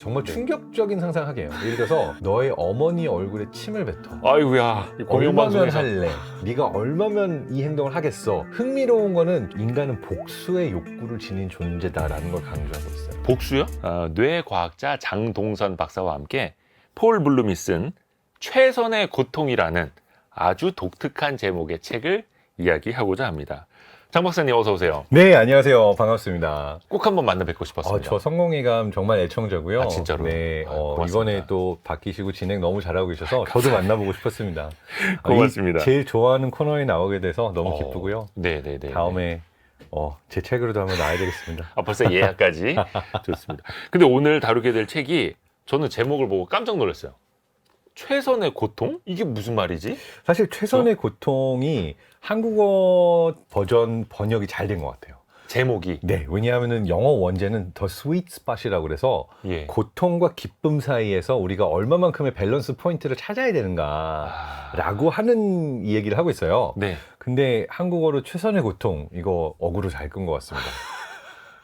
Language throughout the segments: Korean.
정말 충격적인 상상하게요. 예를 들어서 너의 어머니 얼굴에 침을 뱉어. 아이고야, 이 공영 얼마면 방송에서 할래? 네가 얼마면 이 행동을 하겠어? 흥미로운 거는 인간은 복수의 욕구를 지닌 존재다라는 걸 강조하고 있어요. 복수요? 뇌과학자 장동선 박사와 함께 폴 블룸이 쓴 최선의 고통이라는 아주 독특한 제목의 책을 이야기하고자 합니다. 장 박사님 어서 오세요. 네, 안녕하세요. 반갑습니다. 꼭 한번 만나 뵙고 싶었습니다. 저 성공회감 정말 애청자고요. 아, 진짜로? 네, 고맙습니다. 이번에 또 바뀌시고 진행 너무 잘하고 계셔서 저도 만나보고 싶었습니다. 고맙습니다. 제일 좋아하는 코너에 나오게 돼서 너무 기쁘고요. 네네네. 다음에 제 책으로도 한번 나와야 되겠습니다. 벌써 예약까지 좋습니다. 근데 오늘 다루게 될 책이 저는 제목을 보고 깜짝 놀랐어요. 최선의 고통? 이게 무슨 말이지? 사실 최선의 고통이 한국어 버전 번역이 잘 된 것 같아요. 제목이. 네, 왜냐하면은 영어 원제는 The Sweet Spot이라고 그래서 예. 고통과 기쁨 사이에서 우리가 얼마만큼의 밸런스 포인트를 찾아야 되는가라고 하는 이 얘기를 하고 있어요. 네. 근데 한국어로 최선의 고통 이거 어구로 잘 끈 것 같습니다.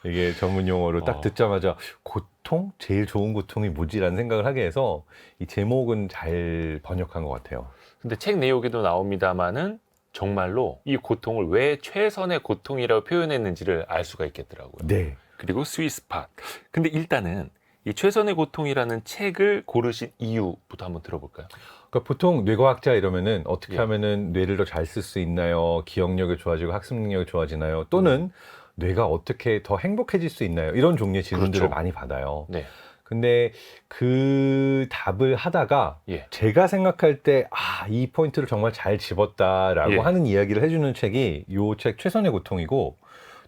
이게 전문 용어로 딱 듣자마자 고통? 제일 좋은 고통이 뭐지라는 생각을 하게 해서 이 제목은 잘 번역한 것 같아요. 근데 책 내용에도 나옵니다만은 정말로 이 고통을 왜 최선의 고통이라고 표현했는지를 알 수가 있겠더라고요. 네. 그리고 스위스팟. 근데 일단은 이 최선의 고통이라는 책을 고르신 이유부터 한번 들어볼까요? 그러니까 보통 뇌과학자 이러면은 어떻게 예. 하면은 뇌를 더 잘 쓸 수 있나요? 기억력이 좋아지고 학습 능력이 좋아지나요? 또는 뇌가 어떻게 더 행복해질 수 있나요? 이런 종류의 질문들을 그렇죠. 많이 받아요. 네. 근데 그 답을 하다가 예. 제가 생각할 때 이 포인트를 정말 잘 집었다라고 예. 하는 이야기를 해주는 책이 요 책 최선의 고통이고,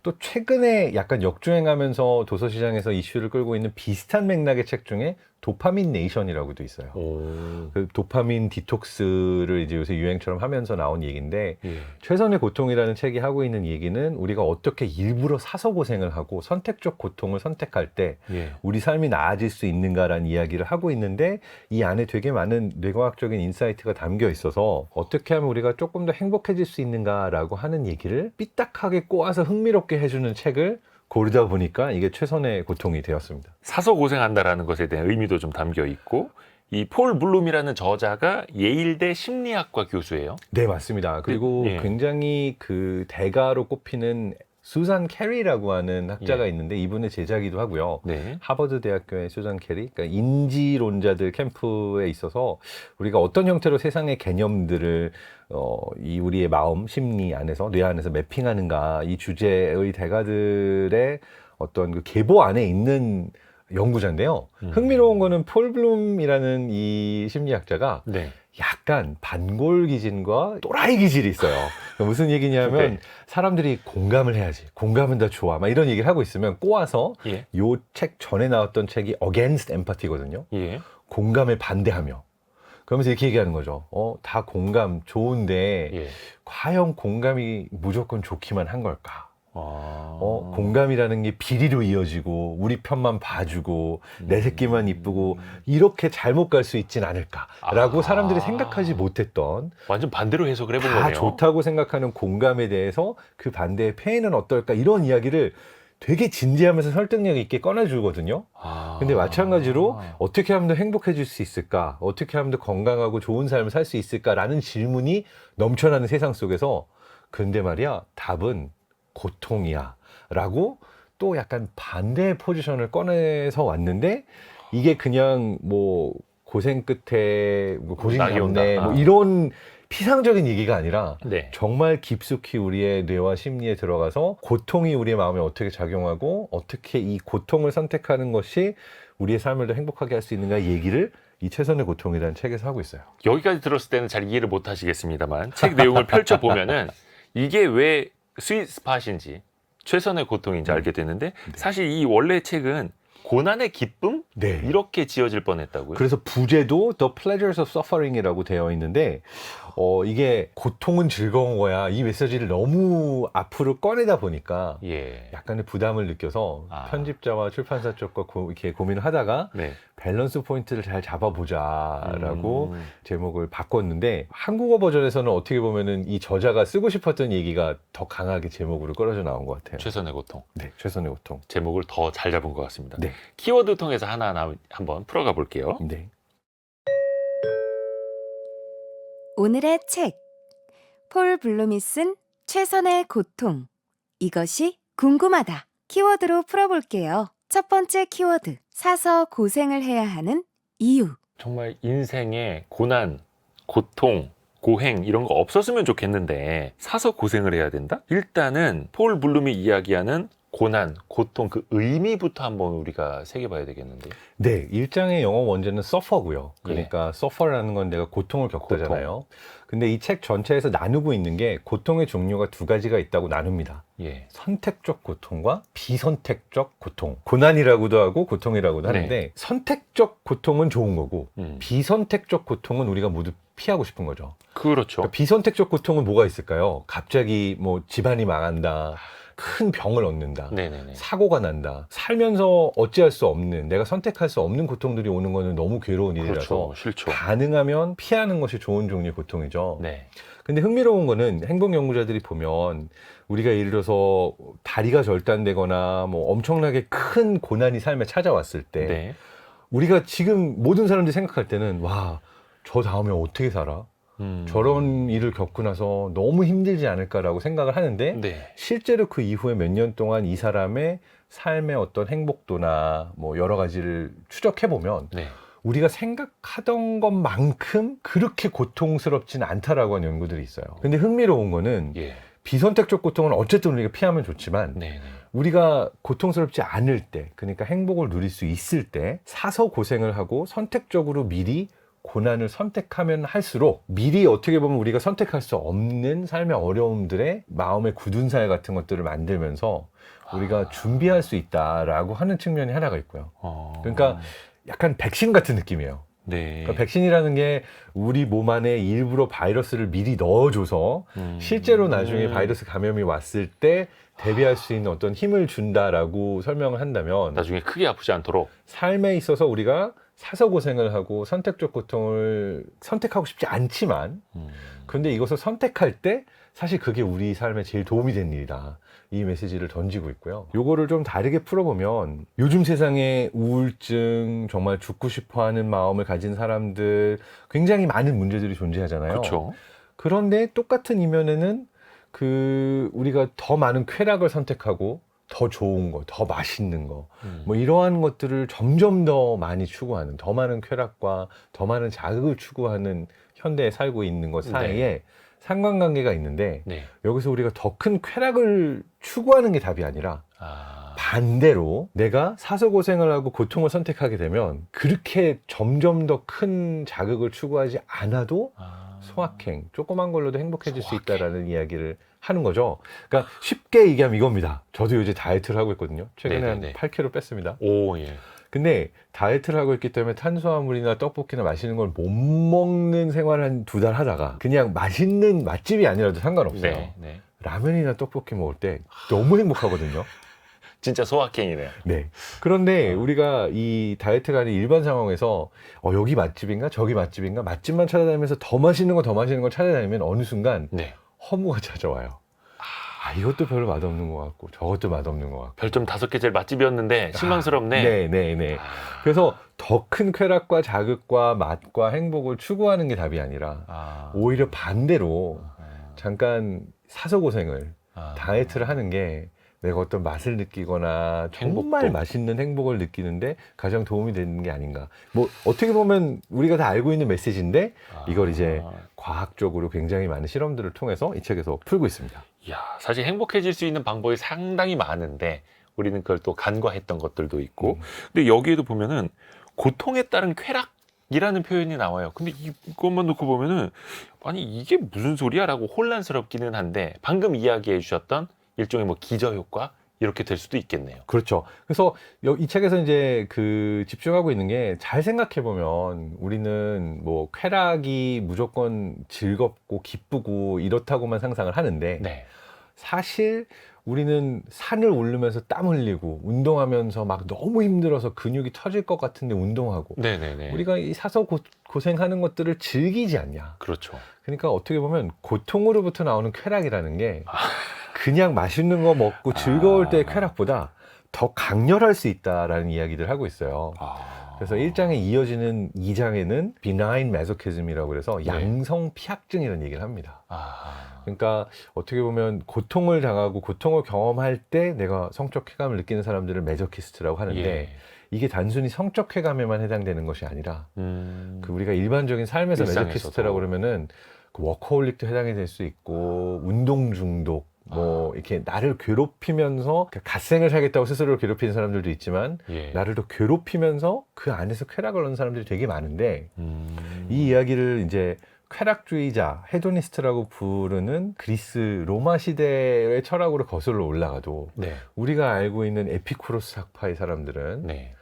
또 최근에 약간 역주행하면서 도서시장에서 이슈를 끌고 있는 비슷한 맥락의 책 중에 도파민 네이션이라고도 있어요. 그 도파민 디톡스를 이제 요새 유행처럼 하면서 나온 얘기인데, 예. 최선의 고통이라는 책이 하고 있는 얘기는 우리가 어떻게 일부러 사서 고생을 하고 선택적 고통을 선택할 때 예. 우리 삶이 나아질 수 있는가라는 이야기를 하고 있는데, 이 안에 되게 많은 뇌과학적인 인사이트가 담겨 있어서 어떻게 하면 우리가 조금 더 행복해질 수 있는가라고 하는 얘기를 삐딱하게 꼬아서 흥미롭게 해주는 책을 고르다 보니까 이게 최선의 고통이 되었습니다. 사서 고생한다라는 것에 대한 의미도 좀 담겨 있고, 이 폴 블룸이라는 저자가 예일대 심리학과 교수예요. 네, 맞습니다. 그리고 예. 굉장히 그 대가로 꼽히는 수잔 캐리라고 하는 학자가 예. 있는데, 이분의 제자기도 하고요. 네. 하버드 대학교의 수잔 캐리, 그러니까 인지론자들 캠프에 있어서 우리가 어떤 형태로 세상의 개념들을 이 우리의 마음, 심리 안에서, 뇌 안에서 매핑하는가, 이 주제의 대가들의 어떤 그 계보 안에 있는 연구자인데요. 흥미로운 거는 폴 블룸이라는 이 심리학자가 네. 약간 반골 기질과 또라이 기질이 있어요. 그러니까 무슨 얘기냐면 네. 사람들이 공감을 해야지, 공감은 더 좋아, 막 이런 얘기를 하고 있으면 꼬아서 예. 요 책 전에 나왔던 책이 Against Empathy거든요. 예. 공감에 반대하며. 그러면서 이렇게 얘기하는 거죠. 다 공감 좋은데 예. 과연 공감이 무조건 좋기만 한 걸까? 아. 공감이라는 게 비리로 이어지고 우리 편만 봐주고 내 새끼만 이쁘고 이렇게 잘못 갈 수 있진 않을까라고 사람들이 생각하지 못했던, 완전 반대로 해석을 해본 다 거네요. 좋다고 생각하는 공감에 대해서 그 반대의 폐해는 어떨까, 이런 이야기를 되게 진지하면서 설득력 있게 꺼내주거든요. 근데 마찬가지로 어떻게 하면 더 행복해질 수 있을까, 어떻게 하면 더 건강하고 좋은 삶을 살 수 있을까라는 질문이 넘쳐나는 세상 속에서, 근데 말이야 답은 고통이야 라고 또 약간 반대의 포지션을 꺼내서 왔는데, 이게 그냥 뭐 고생 끝에 뭐 고생 낙이 온다. 잡네 뭐 이런 피상적인 얘기가 아니라 네. 정말 깊숙이 우리의 뇌와 심리에 들어가서 고통이 우리의 마음에 어떻게 작용하고 어떻게 이 고통을 선택하는 것이 우리의 삶을 더 행복하게 할 수 있는가 얘기를 이 최선의 고통이라는 책에서 하고 있어요. 여기까지 들었을 때는 잘 이해를 못 하시겠습니다만, 책 내용을 펼쳐보면은 이게 왜 스윗스팟인지 최선의 고통인지 알게 되는데, 사실 이 원래 책은 고난의 기쁨? 네. 이렇게 지어질 뻔했다고요? 그래서 부제도 The Pleasures of Suffering이라고 되어 있는데, 이게 고통은 즐거운 거야, 이 메시지를 너무 앞으로 꺼내다 보니까 예. 약간의 부담을 느껴서 편집자와 출판사 쪽과 이렇게 고민을 하다가 네. 밸런스 포인트를 잘 잡아보자라고 제목을 바꿨는데 한국어 버전에서는 어떻게 보면은 이 저자가 쓰고 싶었던 얘기가 더 강하게 제목으로 끌어져 나온 것 같아요. 최선의 고통. 네, 최선의 고통. 제목을 더 잘 잡은 것 같습니다. 네. 키워드 통해서 하나하나 한번 풀어가 볼게요. 네. 오늘의 책. 폴 블룸이 쓴 최선의 고통. 이것이 궁금하다. 키워드로 풀어볼게요. 첫 번째 키워드. 사서 고생을 해야 하는 이유. 정말 인생에 고난, 고통, 고행 이런 거 없었으면 좋겠는데 사서 고생을 해야 된다? 일단은 폴 블룸이 이야기하는 고난, 고통 그 의미부터 한번 우리가 새겨봐야 되겠는데요. 네, 일장의 영어 원제는 suffer고요. 그러니까 suffer라는 건 내가 고통을 겪다잖아요. 근데 이 책 전체에서 나누고 있는 게 고통의 종류가 두 가지가 있다고 나눕니다. 예. 선택적 고통과 비선택적 고통. 고난이라고도 하고 고통이라고도 하는데 네. 선택적 고통은 좋은 거고 비선택적 고통은 우리가 모두 피하고 싶은 거죠. 그렇죠. 그러니까 비선택적 고통은 뭐가 있을까요? 갑자기 뭐 집안이 망한다. 큰 병을 얻는다. 네네네. 사고가 난다. 살면서 어찌할 수 없는, 내가 선택할 수 없는 고통들이 오는 거는 너무 괴로운 일이라서 그렇죠. 싫죠. 가능하면 피하는 것이 좋은 종류의 고통이죠. 네. 근데 흥미로운 거는 행복 연구자들이 보면 우리가 예를 들어서 다리가 절단되거나 뭐 엄청나게 큰 고난이 삶에 찾아왔을 때 네. 우리가 지금 모든 사람들이 생각할 때는 와, 저 다음에 어떻게 살아? 저런 일을 겪고 나서 너무 힘들지 않을까라고 생각을 하는데 네. 실제로 그 이후에 몇 년 동안 이 사람의 삶의 어떤 행복도나 뭐 여러 가지를 추적해 보면 네. 우리가 생각하던 것만큼 그렇게 고통스럽진 않다라고 하는 연구들이 있어요. 근데 흥미로운 거는 예. 비선택적 고통은 어쨌든 우리가 피하면 좋지만 네네. 우리가 고통스럽지 않을 때, 그러니까 행복을 누릴 수 있을 때 사서 고생을 하고 선택적으로 미리 고난을 선택하면 할수록 미리 어떻게 보면 우리가 선택할 수 없는 삶의 어려움들의 마음의 굳은 살 같은 것들을 만들면서 우리가 준비할 수 있다라고 하는 측면이 하나가 있고요. 그러니까 약간 백신 같은 느낌이에요. 네. 그러니까 백신이라는 게 우리 몸 안에 일부러 바이러스를 미리 넣어줘서 실제로 나중에 바이러스 감염이 왔을 때 대비할 수 있는 어떤 힘을 준다라고 설명을 한다면 나중에 크게 아프지 않도록 삶에 있어서 우리가 사서 고생을 하고 선택적 고통을 선택하고 싶지 않지만 근데 이것을 선택할 때 사실 그게 우리 삶에 제일 도움이 되는 일이다. 이 메시지를 던지고 있고요. 요거를 좀 다르게 풀어보면 요즘 세상에 우울증, 정말 죽고 싶어하는 마음을 가진 사람들 굉장히 많은 문제들이 존재하잖아요. 그렇죠. 그런데 똑같은 이면에는 그 우리가 더 많은 쾌락을 선택하고 더 좋은 거, 더 맛있는 거, 뭐 이러한 것들을 점점 더 많이 추구하는, 더 많은 쾌락과 더 많은 자극을 추구하는 현대에 살고 있는 것 사이에 상관관계가 있는데 네. 여기서 우리가 더 큰 쾌락을 추구하는 게 답이 아니라 반대로 내가 사서 고생을 하고 고통을 선택하게 되면 그렇게 점점 더 큰 자극을 추구하지 않아도 소확행, 조그만 걸로도 행복해질 수 있다라는 이야기를 하는 거죠. 그러니까 쉽게 얘기하면 이겁니다. 저도 요새 다이어트를 하고 있거든요. 최근에 네네네. 한 8kg 뺐습니다. 오, 예. 근데 다이어트를 하고 있기 때문에 탄수화물이나 떡볶이나 맛있는 걸 못 먹는 생활을 한 2달 하다가 그냥 맛있는 맛집이 아니라도 상관없어요. 네, 네. 라면이나 떡볶이 먹을 때 너무 행복하거든요. 진짜 소확행이네요. 네. 그런데 우리가 이 다이어트가 아닌 일반 상황에서 여기 맛집인가 저기 맛집인가 맛집만 찾아다니면서 더 맛있는 거 찾아다니면 어느 순간 네. 허무가 찾아와요. 이것도 별로 맛없는 것 같고 저것도 맛없는 것 같고. 별점 5개 제일 맛집이었는데 실망스럽네. 네네네. 그래서 더 큰 쾌락과 자극과 맛과 행복을 추구하는 게 답이 아니라 오히려 반대로 잠깐 사서 고생을 다이어트를 하는 게 내가 어떤 맛을 느끼거나 정말 행복도. 맛있는 행복을 느끼는데 가장 도움이 되는 게 아닌가. 뭐 어떻게 보면 우리가 다 알고 있는 메시지인데 이걸 이제 과학적으로 굉장히 많은 실험들을 통해서 이 책에서 풀고 있습니다. 이야, 사실 행복해질 수 있는 방법이 상당히 많은데 우리는 그걸 또 간과했던 것들도 있고 근데 여기에도 보면은 고통에 따른 쾌락이라는 표현이 나와요. 근데 이것만 놓고 보면은 아니 이게 무슨 소리야? 라고 혼란스럽기는 한데 방금 이야기해 주셨던 일종의 뭐 기저효과 이렇게 될 수도 있겠네요. 그렇죠. 그래서 이 책에서 이제 그 집중하고 있는 게 잘 생각해 보면 우리는 뭐 쾌락이 무조건 즐겁고 기쁘고 이렇다고만 상상을 하는데 네. 사실 우리는 산을 오르면서 땀 흘리고 운동하면서 막 너무 힘들어서 근육이 터질 것 같은데 운동하고 네네네. 우리가 이 사서 고생하는 것들을 즐기지 않냐. 그렇죠. 그러니까 어떻게 보면 고통으로부터 나오는 쾌락이라는 게 그냥 맛있는 거 먹고 즐거울 때의 쾌락보다 더 강렬할 수 있다라는 이야기들 하고 있어요. 그래서 1장에 이어지는 2장에는 benign masochism이라고 그래서 네. 양성 피악증이라는 얘기를 합니다. 아, 그러니까 어떻게 보면 고통을 당하고 고통을 경험할 때 내가 성적 쾌감을 느끼는 사람들을 메저키스트라고 하는데 예. 이게 단순히 성적 쾌감에만 해당되는 것이 아니라 그 우리가 일반적인 삶에서 일상에서도. 메저키스트라고 그러면은 그 워커홀릭도 해당이 될 수 있고 운동 중독 뭐 이렇게 나를 괴롭히면서 갓생을 살겠다고 스스로를 괴롭히는 사람들도 있지만 예. 나를 더 괴롭히면서 그 안에서 쾌락을 얻는 사람들이 되게 많은데 이 이야기를 이제 쾌락주의자, 헤도니스트라고 부르는 그리스 로마 시대의 철학으로 거슬러 올라가도 네. 우리가 알고 있는 에피쿠로스 학파의 사람들은 네.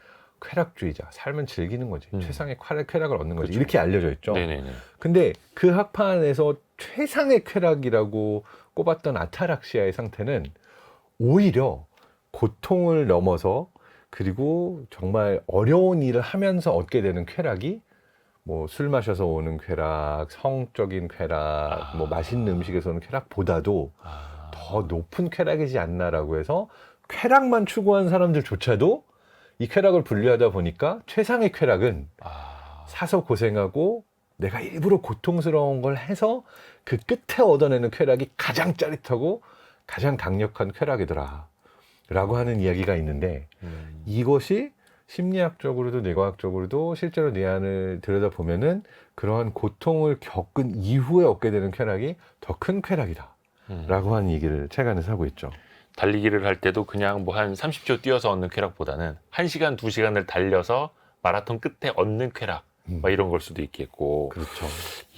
쾌락주의자, 삶은 즐기는 거지. 음. 최상의 쾌락을 얻는 거지. 그렇죠. 이렇게 알려져 있죠. 네네네. 근데 그 학파 안에서 최상의 쾌락이라고 꼽았던 아타락시아의 상태는 오히려 고통을 넘어서 그리고 정말 어려운 일을 하면서 얻게 되는 쾌락이 뭐 술 마셔서 오는 쾌락, 성적인 쾌락, 뭐 맛있는 음식에서 오는 쾌락보다도 더 높은 쾌락이지 않나라고 해서 쾌락만 추구한 사람들조차도 이 쾌락을 분류하다 보니까 최상의 쾌락은 사서 고생하고 내가 일부러 고통스러운 걸 해서 그 끝에 얻어내는 쾌락이 가장 짜릿하고 가장 강력한 쾌락이더라 라고 하는 이야기가 있는데 이것이 심리학적으로도 뇌과학적으로도 실제로 뇌 안을 들여다보면은 그러한 고통을 겪은 이후에 얻게 되는 쾌락이 더 큰 쾌락이다 라고 하는 얘기를 책 안에서 하고 있죠. 달리기를 할 때도 그냥 뭐 한 30초 뛰어서 얻는 쾌락보다는 1시간, 2시간을 달려서 마라톤 끝에 얻는 쾌락 막 이런 걸 수도 있겠고. 그렇죠.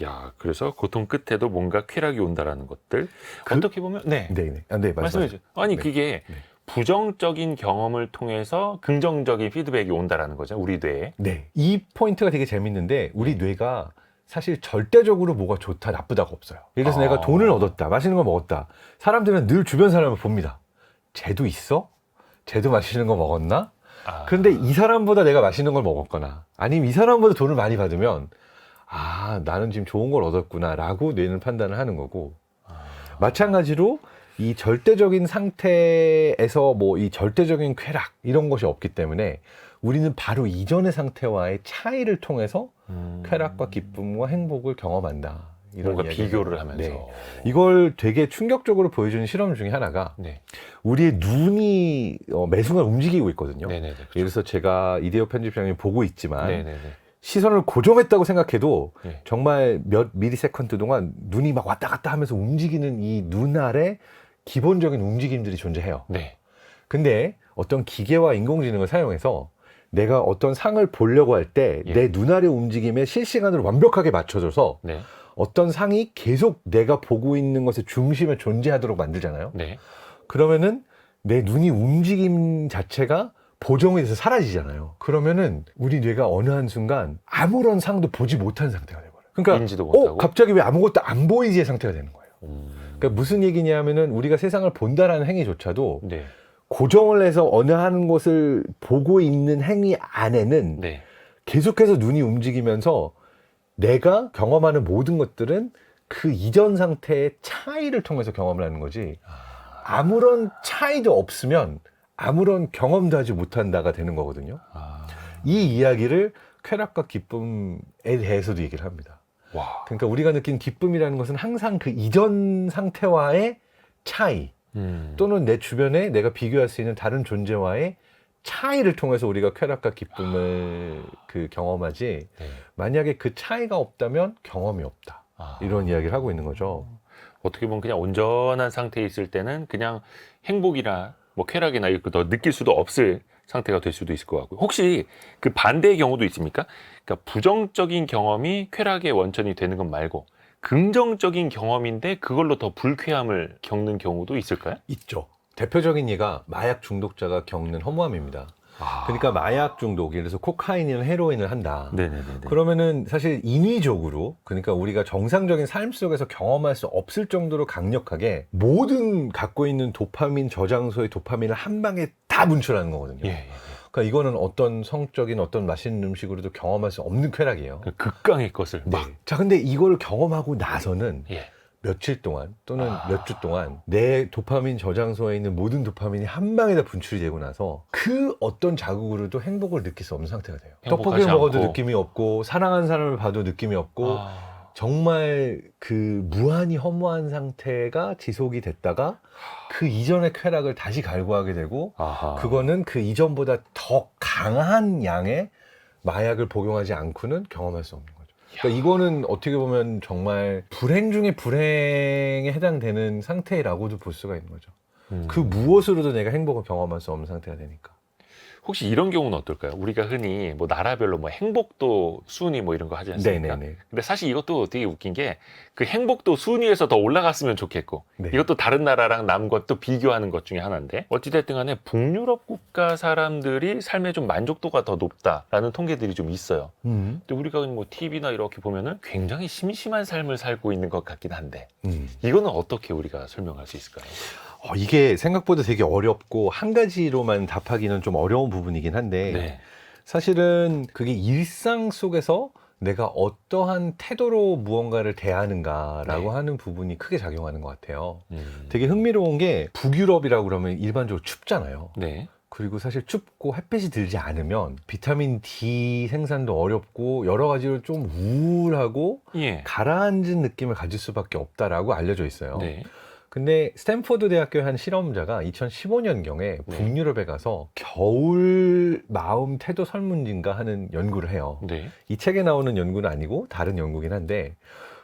야, 그래서 고통 끝에도 뭔가 쾌락이 온다라는 것들. 어떻게 보면 네. 네네. 네, 말씀해 주세요. 아니 네. 그게 네. 부정적인 경험을 통해서 긍정적인 피드백이 온다라는 거죠. 우리 뇌에. 네. 이 포인트가 되게 재밌는데 우리 뇌가 사실 절대적으로 뭐가 좋다 나쁘다가 없어요. 예를 들어서 내가 돈을 얻었다, 맛있는 걸 먹었다. 사람들은 늘 주변 사람을 봅니다. 쟤도 있어? 쟤도 맛있는 거 먹었나? 그런데 이 사람보다 내가 맛있는 걸 먹었거나 아니면 이 사람보다 돈을 많이 받으면 아, 나는 지금 좋은 걸 얻었구나 라고 뇌는 판단을 하는 거고 마찬가지로 이 절대적인 상태에서 뭐 이 절대적인 쾌락 이런 것이 없기 때문에 우리는 바로 이전의 상태와의 차이를 통해서 쾌락과 기쁨과 행복을 경험한다. 이런 뭔가 이야기를. 비교를 하면서. 네. 이걸 되게 충격적으로 보여주는 실험 중에 하나가 네. 우리의 눈이 매 순간 움직이고 있거든요. 네네네. 예를 들어서 제가 이대호 편집장님이 보고 있지만 네네네. 시선을 고정했다고 생각해도 네. 정말 몇 미리세컨드 동안 눈이 막 왔다 갔다 하면서 움직이는 이 눈 아래 기본적인 움직임들이 존재해요. 네. 근데 어떤 기계와 인공지능을 사용해서 내가 어떤 상을 보려고 할 때 내 눈 아래 움직임에 실시간으로 완벽하게 맞춰줘서 네. 어떤 상이 계속 내가 보고 있는 것의 중심에 존재하도록 만들잖아요. 네. 그러면은 내 눈이 움직임 자체가 보정이 돼서 사라지잖아요. 그러면은 우리 뇌가 어느 한순간 아무런 상도 보지 못한 상태가 돼버려요. 그러니까 인지도 못하고. 갑자기 왜 아무것도 안 보이지의 상태가 되는 거예요. 그러니까 무슨 얘기냐면은 우리가 세상을 본다라는 행위조차도 네. 고정을 해서 어느 한 곳을 보고 있는 행위 안에는 네. 계속해서 눈이 움직이면서 내가 경험하는 모든 것들은 그 이전 상태의 차이를 통해서 경험을 하는 거지 아무런 차이도 없으면 아무런 경험도 하지 못한다가 되는 거거든요. 이 이야기를 쾌락과 기쁨에 대해서도 얘기를 합니다. 와. 그러니까 우리가 느낀 기쁨이라는 것은 항상 그 이전 상태와의 차이 또는 내 주변에 내가 비교할 수 있는 다른 존재와의 차이를 통해서 우리가 쾌락과 기쁨을 경험하지 네. 만약에 그 차이가 없다면 경험이 없다. 이런 이야기를 하고 있는 거죠. 어떻게 보면 그냥 온전한 상태에 있을 때는 그냥 행복이나 뭐 쾌락이나 이렇게 더 느낄 수도 없을 상태가 될 수도 있을 것 같고요. 혹시 그 반대의 경우도 있습니까? 그러니까 부정적인 경험이 쾌락의 원천이 되는 것 말고 긍정적인 경험인데 그걸로 더 불쾌함을 겪는 경우도 있을까요? 있죠. 대표적인 예가 마약 중독자가 겪는 허무함입니다. 그러니까 마약 중독, 예를 들어서 코카인이나 헤로인을 한다. 네네네. 그러면은 사실 인위적으로, 그러니까 우리가 정상적인 삶 속에서 경험할 수 없을 정도로 강력하게 모든 갖고 있는 도파민 저장소의 도파민을 한 방에 다 분출하는 거거든요. 예, 예. 그러니까 이거는 어떤 성적인 어떤 맛있는 음식으로도 경험할 수 없는 쾌락이에요. 그 극강의 것을 막. 자, 근데 이걸 경험하고 나서는 예. 며칠 동안 또는 몇 주 동안 내 도파민 저장소에 있는 모든 도파민이 한 방에 다 분출이 되고 나서 그 어떤 자극으로도 행복을 느낄 수 없는 상태가 돼요. 행복하지 떡볶이를 먹어도 않고. 느낌이 없고, 사랑하는 사람을 봐도 느낌이 없고, 정말 그 무한히 허무한 상태가 지속이 됐다가 그 이전의 쾌락을 다시 갈구하게 되고, 그거는 그 이전보다 더 강한 양의 마약을 복용하지 않고는 경험할 수 없는 거죠. 그러니까 이거는 어떻게 보면 정말 불행 중에 불행에 해당되는 상태라고도 볼 수가 있는 거죠. 그 무엇으로도 내가 행복을 경험할 수 없는 상태가 되니까. 혹시 이런 경우는 어떨까요? 우리가 흔히 뭐 나라별로 뭐 행복도 순위 뭐 이런 거 하지 않습니까? 네네네. 근데 사실 이것도 되게 웃긴 게 그 행복도 순위에서 더 올라갔으면 좋겠고 네. 이것도 다른 나라랑 남과 또 비교하는 것 중에 하나인데 어찌됐든 간에 북유럽 국가 사람들이 삶의 좀 만족도가 더 높다라는 통계들이 좀 있어요. 근데 우리가 뭐 TV나 이렇게 보면은 굉장히 심심한 삶을 살고 있는 것 같긴 한데 이거는 어떻게 우리가 설명할 수 있을까요? 이게 생각보다 되게 어렵고 한 가지로만 답하기는 좀 어려운 부분이긴 한데 네. 사실은 그게 일상 속에서 내가 어떠한 태도로 무언가를 대하는가라고 네. 하는 부분이 크게 작용하는 것 같아요. 되게 흥미로운 게 북유럽이라고 그러면 일반적으로 춥잖아요. 네. 그리고 사실 춥고 햇빛이 들지 않으면 비타민 D 생산도 어렵고 여러 가지로 좀 우울하고 예. 가라앉은 느낌을 가질 수밖에 없다라고 알려져 있어요. 네. 근데 스탠포드 대학교의 한 실험자가 2015년경에 네. 북유럽에 가서 겨울 마음 태도 설문지인가 하는 연구를 해요. 네. 이 책에 나오는 연구는 아니고 다른 연구긴 한데,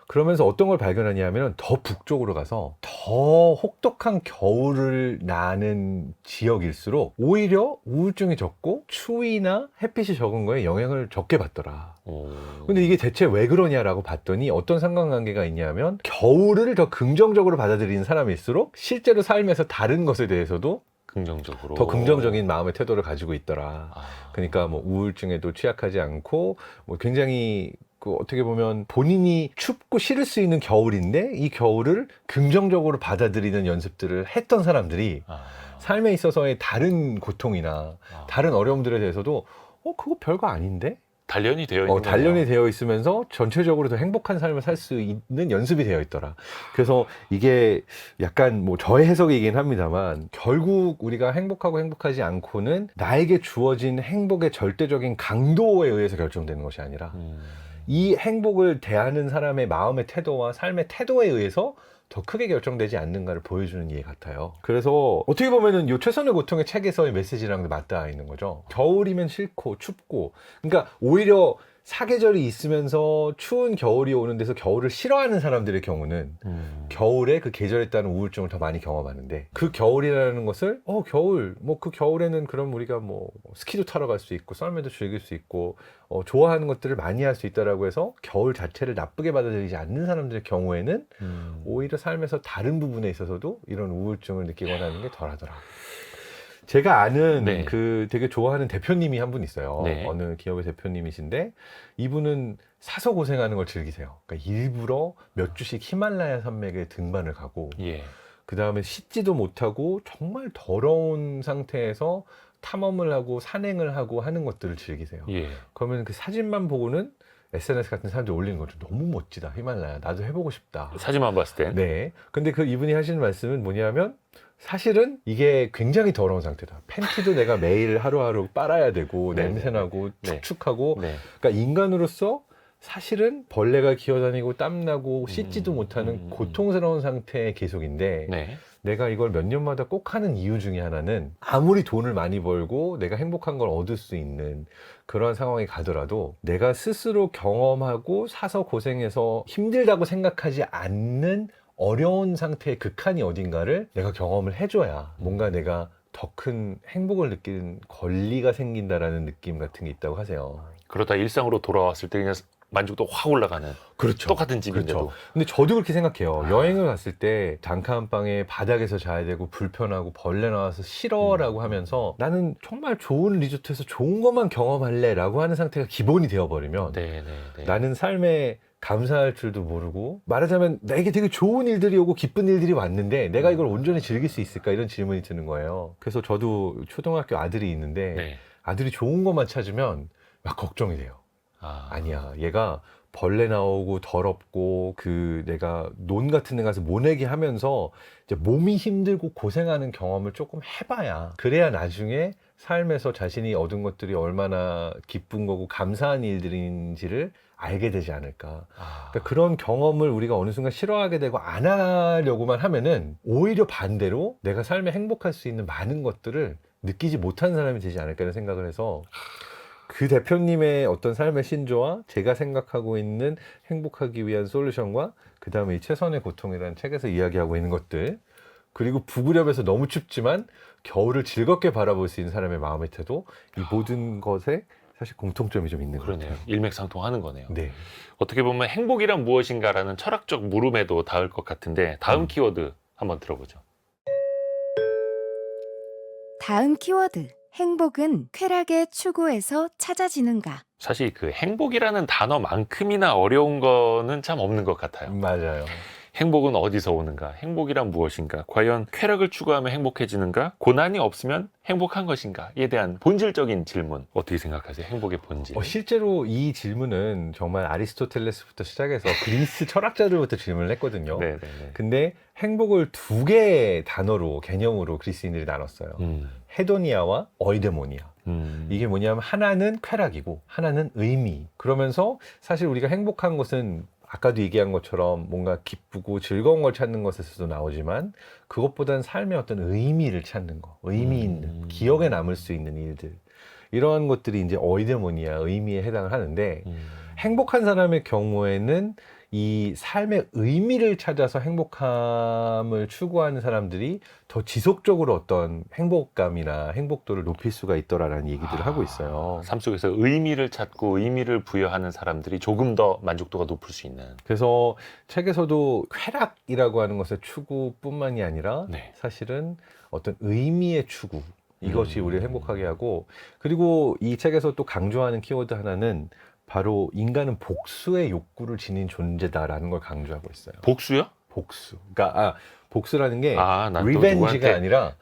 그러면서 어떤 걸 발견하냐면 더 북쪽으로 가서 더 혹독한 겨울을 나는 지역일수록 오히려 우울증이 적고 추위나 햇빛이 적은 거에 영향을 적게 받더라. 근데 이게 대체 왜 그러냐라고 봤더니 어떤 상관관계가 있냐면 겨울을 더 긍정적으로 받아들이는 사람일수록 실제로 삶에서 다른 것에 대해서도 긍정적으로 더 긍정적인 마음의 태도를 가지고 있더라. 그러니까 뭐 우울증에도 취약하지 않고 뭐 굉장히 그 어떻게 보면 본인이 춥고 싫을 수 있는 겨울인데 이 겨울을 긍정적으로 받아들이는 연습들을 했던 사람들이 삶에 있어서의 다른 고통이나 다른 어려움들에 대해서도 그거 별거 아닌데? 단련이 되어 있는 단련이 되어 있으면서 전체적으로 더 행복한 삶을 살 수 있는 연습이 되어 있더라. 그래서 이게 약간 뭐 저의 해석이긴 합니다만 결국 우리가 행복하고 행복하지 않고는 나에게 주어진 행복의 절대적인 강도에 의해서 결정되는 것이 아니라 이 행복을 대하는 사람의 마음의 태도와 삶의 태도에 의해서 더 크게 결정되지 않는가를 보여주는 예 같아요. 그래서 어떻게 보면은 요 최선의 고통의 책에서의 메시지랑 맞닿아 있는 거죠. 겨울이면 싫고 춥고, 그러니까 오히려 사계절이 있으면서 추운 겨울이 오는 데서 겨울을 싫어하는 사람들의 경우는 겨울에 그 계절에 따른 우울증을 더 많이 경험하는데, 그 겨울이라는 것을 겨울 뭐 그 겨울에는 그럼 우리가 뭐 스키도 타러 갈 수 있고 썰매도 즐길 수 있고 좋아하는 것들을 많이 할 수 있다라고 해서 겨울 자체를 나쁘게 받아들이지 않는 사람들의 경우에는 오히려 삶에서 다른 부분에 있어서도 이런 우울증을 느끼거나 하는 게 덜하더라. 제가 아는 네. 그 되게 좋아하는 대표님이 한 분 있어요. 네. 어느 기업의 대표님이신데 이분은 사서 고생하는 걸 즐기세요. 그러니까 일부러 몇 주씩 히말라야 산맥에 등반을 가고 예. 그 다음에 씻지도 못하고 정말 더러운 상태에서 탐험을 하고 산행을 하고 하는 것들을 즐기세요. 예. 그러면 그 사진만 보고는 SNS 같은 사람들이 올리는 거죠. 너무 멋지다, 히말라야. 나도 해보고 싶다. 사진만 봤을 땐. 네. 근데 그 이분이 하시는 말씀은 뭐냐면 사실은 이게 굉장히 더러운 상태다. 팬티도 내가 매일 하루하루 빨아야 되고 네, 냄새나고 네. 축축하고 네. 그러니까 인간으로서 사실은 벌레가 기어다니고 땀나고 씻지도 못하는 고통스러운 상태의 계속인데 네. 내가 이걸 몇 년마다 꼭 하는 이유 중에 하나는 아무리 돈을 많이 벌고 내가 행복한 걸 얻을 수 있는 그런 상황에 가더라도 내가 스스로 경험하고 사서 고생해서 힘들다고 생각하지 않는 어려운 상태의 극한이 어딘가를 내가 경험을 해줘야 뭔가 내가 더 큰 행복을 느끼는 권리가 생긴다라는 느낌 같은 게 있다고 하세요. 그러다 일상으로 돌아왔을 때 그냥 만족도 확 올라가는 그렇죠. 똑같은 집인데도. 그렇죠. 근데 저도 그렇게 생각해요. 여행을 갔을 때 단칸방에 바닥에서 자야 되고 불편하고 벌레 나와서 싫어라고 하면서 나는 정말 좋은 리조트에서 좋은 것만 경험할래라고 하는 상태가 기본이 되어버리면 네네네. 나는 삶에 감사할 줄도 모르고 말하자면 나에게 되게 좋은 일들이 오고 기쁜 일들이 왔는데 내가 이걸 온전히 즐길 수 있을까 이런 질문이 드는 거예요. 그래서 저도 초등학교 아들이 있는데 네. 아들이 좋은 것만 찾으면 막 걱정이 돼요. 아니야 얘가 벌레 나오고 더럽고 그 내가 논 같은 데 가서 모내기 하면서 이제 몸이 힘들고 고생하는 경험을 조금 해봐야 그래야 나중에 삶에서 자신이 얻은 것들이 얼마나 기쁜 거고 감사한 일들인지를 알게 되지 않을까. 그러니까 그런 경험을 우리가 어느 순간 싫어하게 되고 안 하려고만 하면은 오히려 반대로 내가 삶에 행복할 수 있는 많은 것들을 느끼지 못한 사람이 되지 않을까 이런 생각을 해서 그 대표님의 어떤 삶의 신조와 제가 생각하고 있는 행복하기 위한 솔루션과 그 다음에 이 최선의 고통이라는 책에서 이야기하고 있는 것들 그리고 북유럽에서 너무 춥지만 겨울을 즐겁게 바라볼 수 있는 사람의 마음의 태도 이 모든 것에 사실 공통점이 좀 있는 거예요. 그러네요. 일맥상통하는 거네요. 네. 어떻게 보면 행복이란 무엇인가라는 철학적 물음에도 닿을 것 같은데 다음 키워드 한번 들어보죠. 다음 키워드. 행복은 쾌락의 추구에서 찾아지는가? 사실 그 행복이라는 단어만큼이나 어려운 거는 참 없는 것 같아요. 맞아요. 행복은 어디서 오는가? 행복이란 무엇인가? 과연 쾌락을 추구하면 행복해지는가? 고난이 없으면 행복한 것인가?에 대한 본질적인 질문 어떻게 생각하세요? 행복의 본질. 실제로 이 질문은 정말 아리스토텔레스부터 시작해서 그리스 철학자들부터 질문을 했거든요. 네네네. 근데 행복을 두 개의 단어로 개념으로 그리스인들이 나눴어요. 헤도니아와 어이데모니아. 이게 뭐냐면 하나는 쾌락이고 하나는 의미. 그러면서 사실 우리가 행복한 것은 아까도 얘기한 것처럼 뭔가 기쁘고 즐거운 걸 찾는 것에서도 나오지만 그것보다는 삶의 어떤 의미를 찾는 거, 의미 있는, 기억에 남을 수 있는 일들 이러한 것들이 이제 어이데모니아, 의미에 해당을 하는데 행복한 사람의 경우에는 이 삶의 의미를 찾아서 행복함을 추구하는 사람들이 더 지속적으로 어떤 행복감이나 행복도를 높일 수가 있더라라는 얘기들을 하고 있어요. 삶 속에서 의미를 찾고 의미를 부여하는 사람들이 조금 더 만족도가 높을 수 있는. 그래서 책에서도 쾌락이라고 하는 것의 추구뿐만이 아니라 네. 사실은 어떤 의미의 추구 이것이 우리를 행복하게 하고 그리고 이 책에서 또 강조하는 키워드 하나는 바로 인간은 복수의 욕구를 지닌 존재다라는 걸 강조하고 있어요. 복수요? 복수. 그러니까 복수라는 게 난또 리벤지가 누구한테? 아니라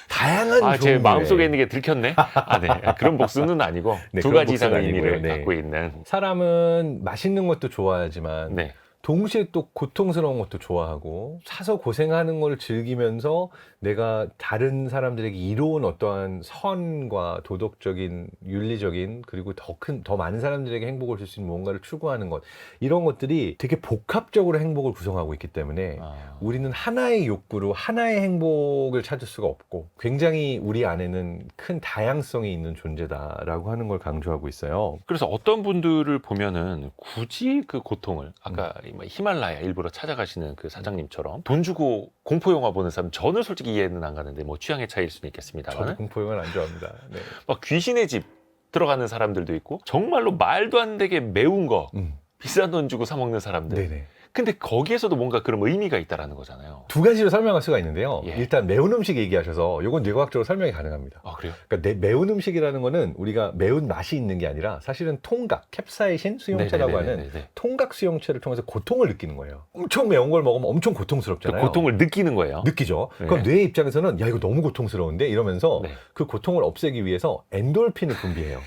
다양한 제 종류의 마음속에 있는 게 들켰네. 네. 그런 복수는 아니고 네, 두 그런 가지 이상의 복수는 의미를 아니고요. 네. 갖고 있는. 사람은 맛있는 것도 좋아하지만 네. 동시에 또 고통스러운 것도 좋아하고 사서 고생하는 걸 즐기면서 내가 다른 사람들에게 이로운 어떠한 선과 도덕적인 윤리적인 그리고 더 많은 사람들에게 행복을 줄 수 있는 뭔가를 추구하는 것 이런 것들이 되게 복합적으로 행복을 구성하고 있기 때문에 우리는 하나의 욕구로 하나의 행복을 찾을 수가 없고 굉장히 우리 안에는 큰 다양성이 있는 존재다라고 하는 걸 강조하고 있어요. 그래서 어떤 분들을 보면은 굳이 그 고통을 아까 히말라야 일부러 찾아가시는 그 사장님처럼 돈 주고 공포 영화 보는 사람 저는 솔직히 이해는 안 가는데 뭐 취향의 차이일 수는 저도 있겠습니다만 공포영화는 안 좋아합니다. 네. 막 귀신의 집 들어가는 사람들도 있고 정말로 말도 안 되게 매운 거 비싼 돈 주고 사 먹는 사람들. 네네. 근데 거기에서도 뭔가 그런 의미가 있다라는 거잖아요. 두 가지로 설명할 수가 있는데요. 예. 일단 매운 음식 얘기하셔서 이건 뇌과학적으로 설명이 가능합니다. 아 그래요? 그러니까 매운 음식이라는 거는 우리가 매운 맛이 있는 게 아니라 사실은 통각, 캡사이신 수용체라고 하는 네네네네네. 통각 수용체를 통해서 고통을 느끼는 거예요. 엄청 매운 걸 먹으면 엄청 고통스럽잖아요. 그 고통을 느끼는 거예요. 느끼죠. 네. 그럼 뇌의 입장에서는 야 이거 너무 고통스러운데 이러면서 네. 그 고통을 없애기 위해서 엔돌핀을 분비해요.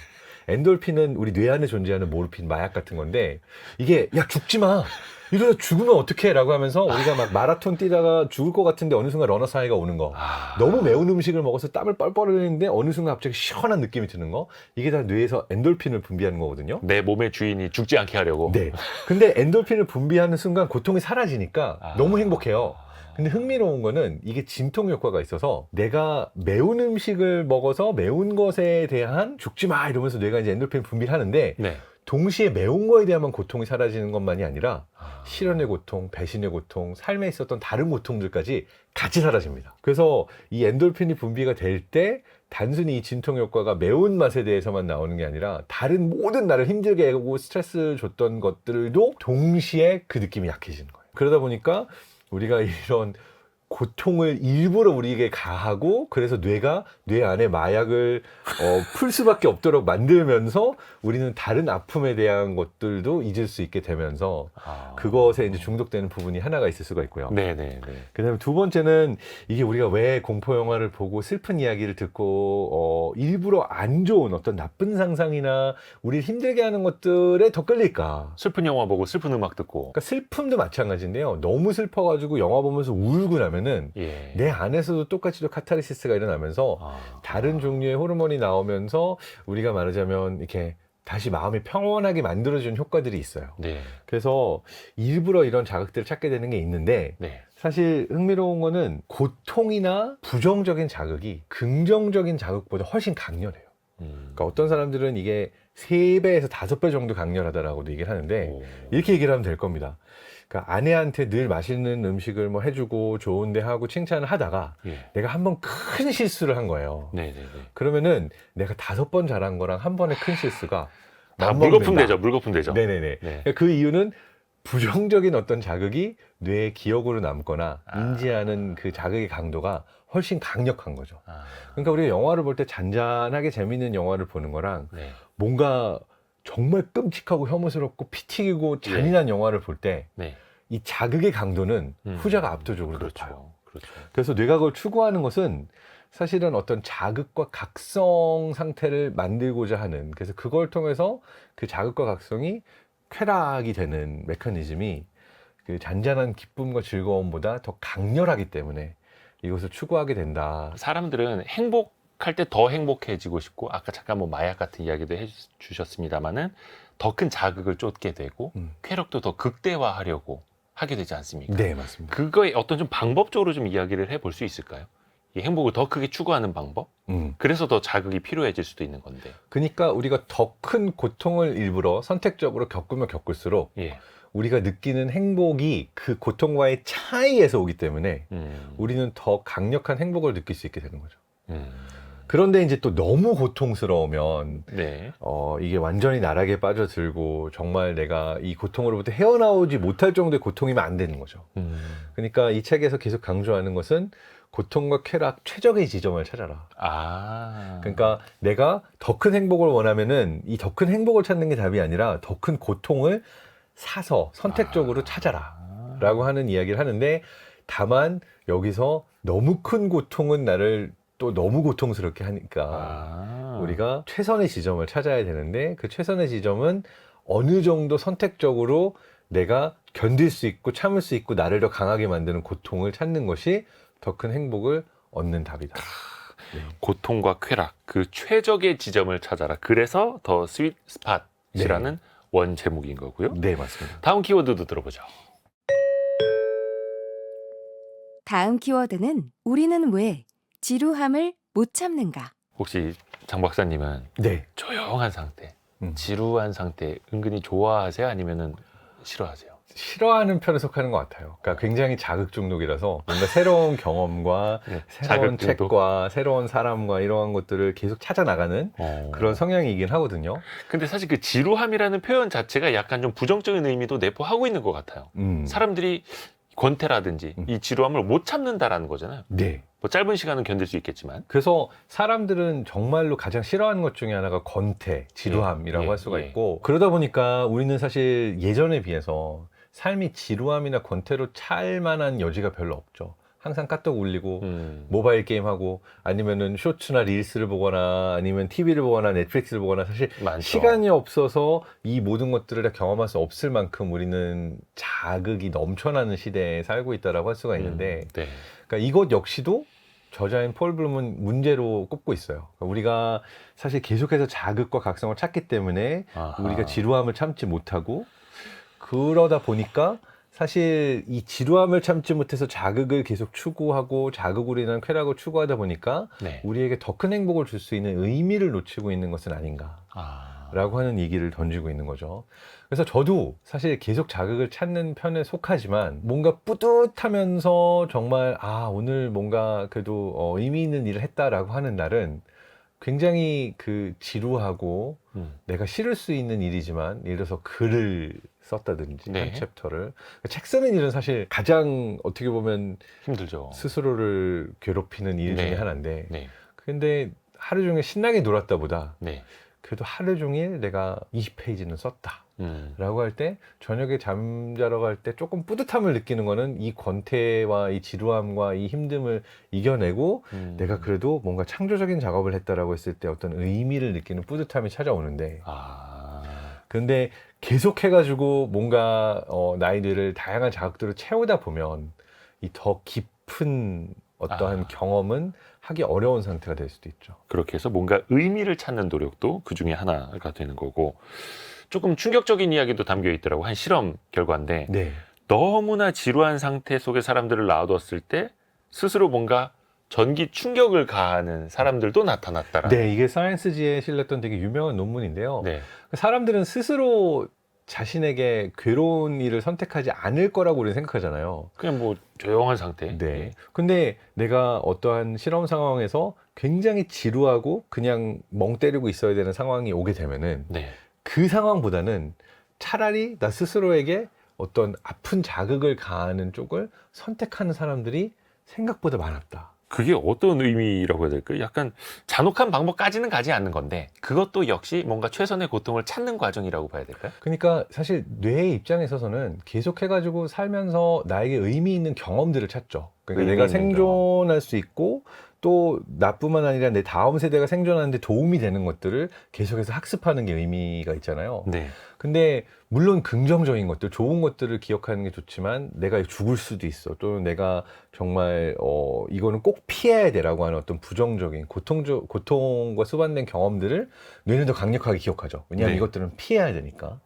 엔돌핀은 우리 뇌 안에 존재하는 모르핀, 마약 같은 건데 이게 야 죽지 마. 이러다 죽으면 어떡해? 라고 하면서 우리가 막 마라톤 뛰다가 죽을 것 같은데 어느 순간 러너 사이가 오는 거. 너무 매운 음식을 먹어서 땀을 뻘뻘 흘리는데 어느 순간 갑자기 시원한 느낌이 드는 거. 이게 다 뇌에서 엔돌핀을 분비하는 거거든요. 내 몸의 주인이 죽지 않게 하려고. 네. 근데 엔돌핀을 분비하는 순간 고통이 사라지니까 너무 행복해요. 근데 흥미로운 거는 이게 진통 효과가 있어서 내가 매운 음식을 먹어서 매운 것에 대한 죽지 마 이러면서 뇌가 이제 엔돌핀 분비를 하는데 네. 동시에 매운 거에 대한 고통이 사라지는 것만이 아니라 실현의 고통, 배신의 고통, 삶에 있었던 다른 고통들까지 같이 사라집니다. 그래서 이 엔돌핀이 분비가 될 때 단순히 이 진통 효과가 매운맛에 대해서만 나오는 게 아니라 다른 모든 나를 힘들게 하고 스트레스 줬던 것들도 동시에 그 느낌이 약해지는 거예요. 그러다 보니까 우리가 이런 고통을 일부러 우리에게 가하고 그래서 뇌가 뇌 안에 마약을 풀 수밖에 없도록 만들면서 우리는 다른 아픔에 대한 것들도 잊을 수 있게 되면서 그것에 이제 중독되는 부분이 하나가 있을 수가 있고요. 네네네. 그다음에 두 번째는 이게 우리가 왜 공포 영화를 보고 슬픈 이야기를 듣고 일부러 안 좋은 어떤 나쁜 상상이나 우리를 힘들게 하는 것들에 더 끌릴까? 슬픈 영화 보고 슬픈 음악 듣고. 그러니까 슬픔도 마찬가지인데요. 너무 슬퍼가지고 영화 보면서 울고 나면은 예. 내 안에서도 똑같이 또 카타르시스가 일어나면서 다른 종류의 호르몬이 나오면서 우리가 말하자면 이렇게 다시 마음이 평온하게 만들어주는 효과들이 있어요. 네. 그래서 일부러 이런 자극들을 찾게 되는 게 있는데 네. 사실 흥미로운 거는 고통이나 부정적인 자극이 긍정적인 자극보다 훨씬 강렬해요. 그러니까 어떤 사람들은 이게 3배에서 5배 정도 강렬하다라고도 얘기를 하는데 오. 이렇게 얘기를 하면 될 겁니다. 그러니까 아내한테 늘 맛있는 음식을 뭐 해주고 좋은데 하고 칭찬을 하다가 예. 내가 한 번 큰 실수를 한 거예요. 네네네. 그러면은 내가 5번 잘한 거랑 한 번의 큰 실수가 다 만번 물거품 된다. 되죠. 물거품 되죠. 네네네. 네. 그 이유는 부정적인 어떤 자극이 뇌의 기억으로 남거나 인지하는 그 자극의 강도가 훨씬 강력한 거죠. 그러니까 우리가 영화를 볼 때 잔잔하게 재밌는 영화를 보는 거랑 네. 뭔가 정말 끔찍하고 혐오스럽고 피 튀기고 잔인한 영화를 볼 때 이 네. 자극의 강도는 후자가 압도적으로 높아요. 그렇죠. 그렇죠. 그래서 뇌가 그걸 추구하는 것은 사실은 어떤 자극과 각성 상태를 만들고자 하는, 그래서 그걸 통해서 그 자극과 각성이 쾌락이 되는 메커니즘이 그 잔잔한 기쁨과 즐거움보다 더 강렬하기 때문에 이것을 추구하게 된다. 사람들은 행복할 때 더 행복해지고 싶고, 아까 잠깐 뭐 마약 같은 이야기도 해주셨습니다만은 더 큰 자극을 쫓게 되고 쾌락도 더 극대화하려고 하게 되지 않습니까? 네, 맞습니다. 그거에 어떤 좀 방법적으로 좀 이야기를 해볼 수 있을까요? 이 행복을 더 크게 추구하는 방법? 그래서 더 자극이 필요해질 수도 있는 건데. 그러니까 우리가 더 큰 고통을 일부러 선택적으로 겪으면 겪을수록 예. 우리가 느끼는 행복이 그 고통과의 차이에서 오기 때문에 우리는 더 강력한 행복을 느낄 수 있게 되는 거죠. 그런데 이제 또 너무 고통스러우면 네. 이게 완전히 나락에 빠져들고 정말 내가 이 고통으로부터 헤어나오지 못할 정도의 고통이면 안 되는 거죠. 그러니까 이 책에서 계속 강조하는 것은 고통과 쾌락 최적의 지점을 찾아라. 그러니까 내가 더 큰 행복을 원하면은 이 더 큰 행복을 찾는 게 답이 아니라 더 큰 고통을 사서 선택적으로 찾아라 라고 하는 이야기를 하는데, 다만 여기서 너무 큰 고통은 나를 또 너무 고통스럽게 하니까 우리가 최선의 지점을 찾아야 되는데, 그 최선의 지점은 어느 정도 선택적으로 내가 견딜 수 있고 참을 수 있고 나를 더 강하게 만드는 고통을 찾는 것이 더 큰 행복을 얻는 답이다. 네. 고통과 쾌락, 그 최적의 지점을 찾아라. 그래서 더 스윗 스팟이라는 원 제목인 거고요. 네, 맞습니다. 다음 키워드도 들어보죠. 다음 키워드는 우리는 왜 지루함을 못 참는가? 혹시 장 박사님은 네. 조용한 상태, 지루한 상태 은근히 좋아하세요? 아니면은 싫어하세요? 싫어하는 편에 속하는 것 같아요. 그러니까 굉장히 자극 중독이라서 뭔가 새로운 경험과 새로운 자극 중독? 책과 새로운 사람과 이러한 것들을 계속 찾아 나가는 그런 성향이긴 하거든요. 근데 사실 그 지루함이라는 표현 자체가 약간 좀 부정적인 의미도 내포하고 있는 것 같아요. 사람들이 권태라든지 이 지루함을 못 참는다라는 거잖아요. 네. 뭐 짧은 시간은 견딜 수 있겠지만. 그래서 사람들은 정말로 가장 싫어하는 것 중에 하나가 권태, 지루함이라고 할 수가 있고, 그러다 보니까 우리는 사실 예전에 비해서 삶이 지루함이나 권태로 찰 만한 여지가 별로 없죠. 항상 까똑 울리고 모바일 게임하고 아니면은 쇼츠나 릴스를 보거나 아니면 TV를 보거나 넷플릭스를 보거나 사실 많죠. 시간이 없어서 이 모든 것들을 다 경험할 수 없을 만큼 우리는 자극이 넘쳐나는 시대에 살고 있다라고 할 수가 있는데 그러니까 이것 역시도 저자인 폴 블룸은 문제로 꼽고 있어요. 그러니까 우리가 사실 계속해서 자극과 각성을 찾기 때문에 우리가 지루함을 참지 못하고, 그러다 보니까 사실 이 지루함을 참지 못해서 자극을 계속 추구하고 자극으로 인한 쾌락을 추구하다 보니까 우리에게 더 큰 행복을 줄 수 있는 의미를 놓치고 있는 것은 아닌가라고 하는 얘기를 던지고 있는 거죠. 그래서 저도 사실 계속 자극을 찾는 편에 속하지만 뭔가 뿌듯하면서 정말 오늘 뭔가 그래도 의미 있는 일을 했다라고 하는 날은 굉장히 그 지루하고 내가 싫을 수 있는 일이지만 예를 들어서 글을 썼다든지 네. 한 챕터를 책 쓰는 일은 사실 가장 어떻게 보면 힘들죠. 스스로를 괴롭히는 일 중에 네. 하나인데 네. 근데 하루 종일 신나게 놀았다 보다 네. 그래도 하루 종일 내가 20페이지는 썼다 라고 할 때 저녁에 잠자러 갈 때 조금 뿌듯함을 느끼는 거는 이 권태와 이 지루함과 이 힘듦을 이겨내고 내가 그래도 뭔가 창조적인 작업을 했다라고 했을 때 어떤 의미를 느끼는 뿌듯함이 찾아오는데 근데 계속 해가지고 뭔가 나이들을 다양한 자극들을 채우다 보면 이 더 깊은 어떠한 경험은 하기 어려운 상태가 될 수도 있죠. 그렇게 해서 뭔가 의미를 찾는 노력도 그 중에 하나가 되는 거고 조금 충격적인 이야기도 담겨 있더라고. 한 실험 결과인데 네. 너무나 지루한 상태 속에 사람들을 놔뒀을 때 스스로 뭔가 전기 충격을 가하는 사람들도 나타났다라는. 네, 이게 사이언스지에 실렸던 되게 유명한 논문인데요. 네. 사람들은 스스로 자신에게 괴로운 일을 선택하지 않을 거라고 우리는 생각하잖아요. 그냥 뭐 조용한 상태. 네. 근데 내가 어떠한 실험 상황에서 굉장히 지루하고 그냥 멍 때리고 있어야 되는 상황이 오게 되면은 네. 그 상황보다는 차라리 나 스스로에게 어떤 아픈 자극을 가하는 쪽을 선택하는 사람들이 생각보다 많았다. 그게 어떤 의미라고 해야 될까요? 약간 잔혹한 방법까지는 가지 않는 건데 그것도 역시 뭔가 최선의 고통을 찾는 과정이라고 봐야 될까요? 그러니까 사실 뇌의 입장에 있어서는 계속해가지고 살면서 나에게 의미 있는 경험들을 찾죠. 그러니까 내가 생존할 수 있고 또 나뿐만 아니라 내 다음 세대가 생존하는데 도움이 되는 것들을 계속해서 학습하는 게 의미가 있잖아요. 네. 근데 물론 긍정적인 것들, 좋은 것들을 기억하는 게 좋지만 내가 죽을 수도 있어. 또는 내가 정말 이거는 꼭 피해야 돼라고 하는 어떤 부정적인 고통과 수반된 경험들을 뇌는 더 강력하게 기억하죠. 왜냐하면 네. 이것들은 피해야 되니까.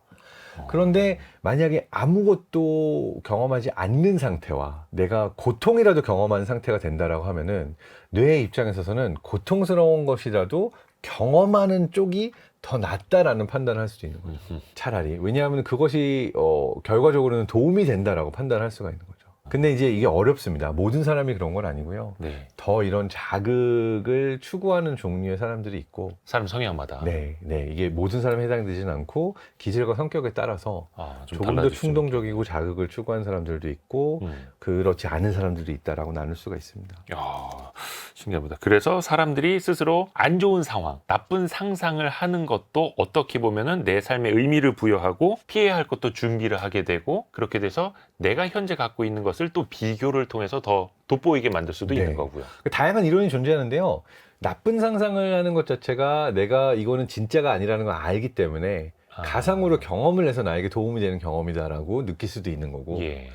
그런데 만약에 아무것도 경험하지 않는 상태와 내가 고통이라도 경험하는 상태가 된다라고 하면은 뇌의 입장에 있어서는 고통스러운 것이라도 경험하는 쪽이 더 낫다라는 판단을 할 수도 있는 거죠. 차라리. 왜냐하면 그것이 결과적으로는 도움이 된다라고 판단할 수가 있는 거죠. 근데 이제 이게 어렵습니다. 모든 사람이 그런 건 아니고요. 네. 더 이런 자극을 추구하는 종류의 사람들이 있고 사람 성향마다. 네, 이게 모든 사람에 해당되지는 않고 기질과 성격에 따라서 좀 조금 더 달라질 수 충동적이고 자극을 추구하는 사람들도 있고 그렇지 않은 사람들도 있다라고 나눌 수가 있습니다. 야, 신기합니다. 그래서 사람들이 스스로 안 좋은 상황, 나쁜 상상을 하는 것도 어떻게 보면은 내 삶에 의미를 부여하고 피해야 할 것도 준비를 하게 되고 그렇게 돼서 내가 현재 갖고 있는 것을 또 비교를 통해서 더 돋보이게 만들 수도 네. 있는 거고요. 다양한 이론이 존재하는데요. 나쁜 상상을 하는 것 자체가 내가 이거는 진짜가 아니라는 걸 알기 때문에 가상으로 경험을 해서 나에게 도움이 되는 경험이다라고 느낄 수도 있는 거고 예.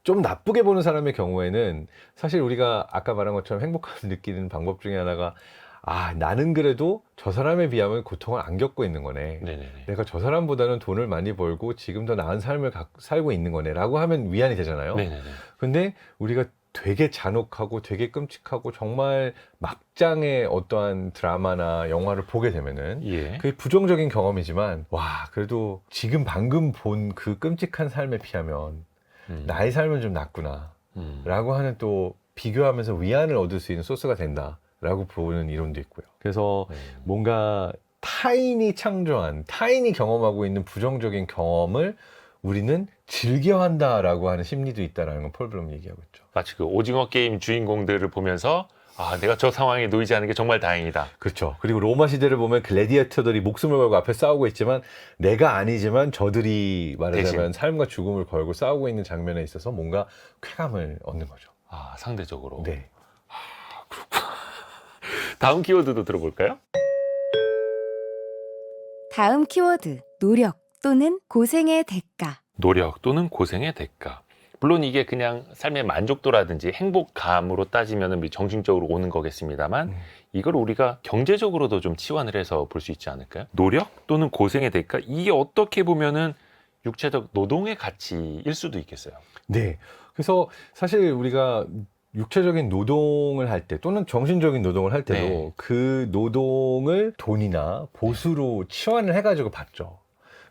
좀 나쁘게 보는 사람의 경우에는 사실 우리가 아까 말한 것처럼 행복감을 느끼는 방법 중에 하나가 나는 그래도 저 사람에 비하면 고통을 안 겪고 있는 거네. 네네네. 내가 저 사람보다는 돈을 많이 벌고 지금 더 나은 삶을 살고 있는 거네 라고 하면 위안이 되잖아요. 네네네. 근데 우리가 되게 잔혹하고 되게 끔찍하고 정말 막장의 어떠한 드라마나 영화를 보게 되면은 예. 그게 부정적인 경험이지만 그래도 지금 방금 본 그 끔찍한 삶에 비하면 나의 삶은 좀 낫구나 라고 하는 또 비교하면서 위안을 얻을 수 있는 소스가 된다 라고 보는 이론도 있고요. 그래서 뭔가 타인이 창조한 타인이 경험하고 있는 부정적인 경험을 우리는 즐겨한다라고 하는 심리도 있다라는 건 폴 블럼 얘기하고 있죠. 마치 그 오징어 게임 주인공들을 보면서 내가 저 상황에 놓이지 않은 게 정말 다행이다. 그렇죠. 그리고 로마 시대를 보면 글래디에이터들이 목숨을 걸고 앞에 싸우고 있지만 내가 아니지만 저들이 말하자면 삶과 죽음을 걸고 싸우고 있는 장면에 있어서 뭔가 쾌감을 얻는 거죠. 상대적으로. 네. 그렇구나. 다음 키워드도 들어볼까요? 다음 키워드 노력 또는 고생의 대가. 노력 또는 고생의 대가. 물론 이게 그냥 삶의 만족도라든지 행복감으로 따지면 정신적으로 오는 거겠습니다만 이걸 우리가 경제적으로도 좀 치환을 해서 볼 수 있지 않을까요? 노력 또는 고생의 대가, 이게 어떻게 보면은 육체적 노동의 가치일 수도 있겠어요. 네. 그래서 사실 우리가 육체적인 노동을 할 때 또는 정신적인 노동을 할 때도 그 노동을 돈이나 보수로 치환을 해가지고 받죠.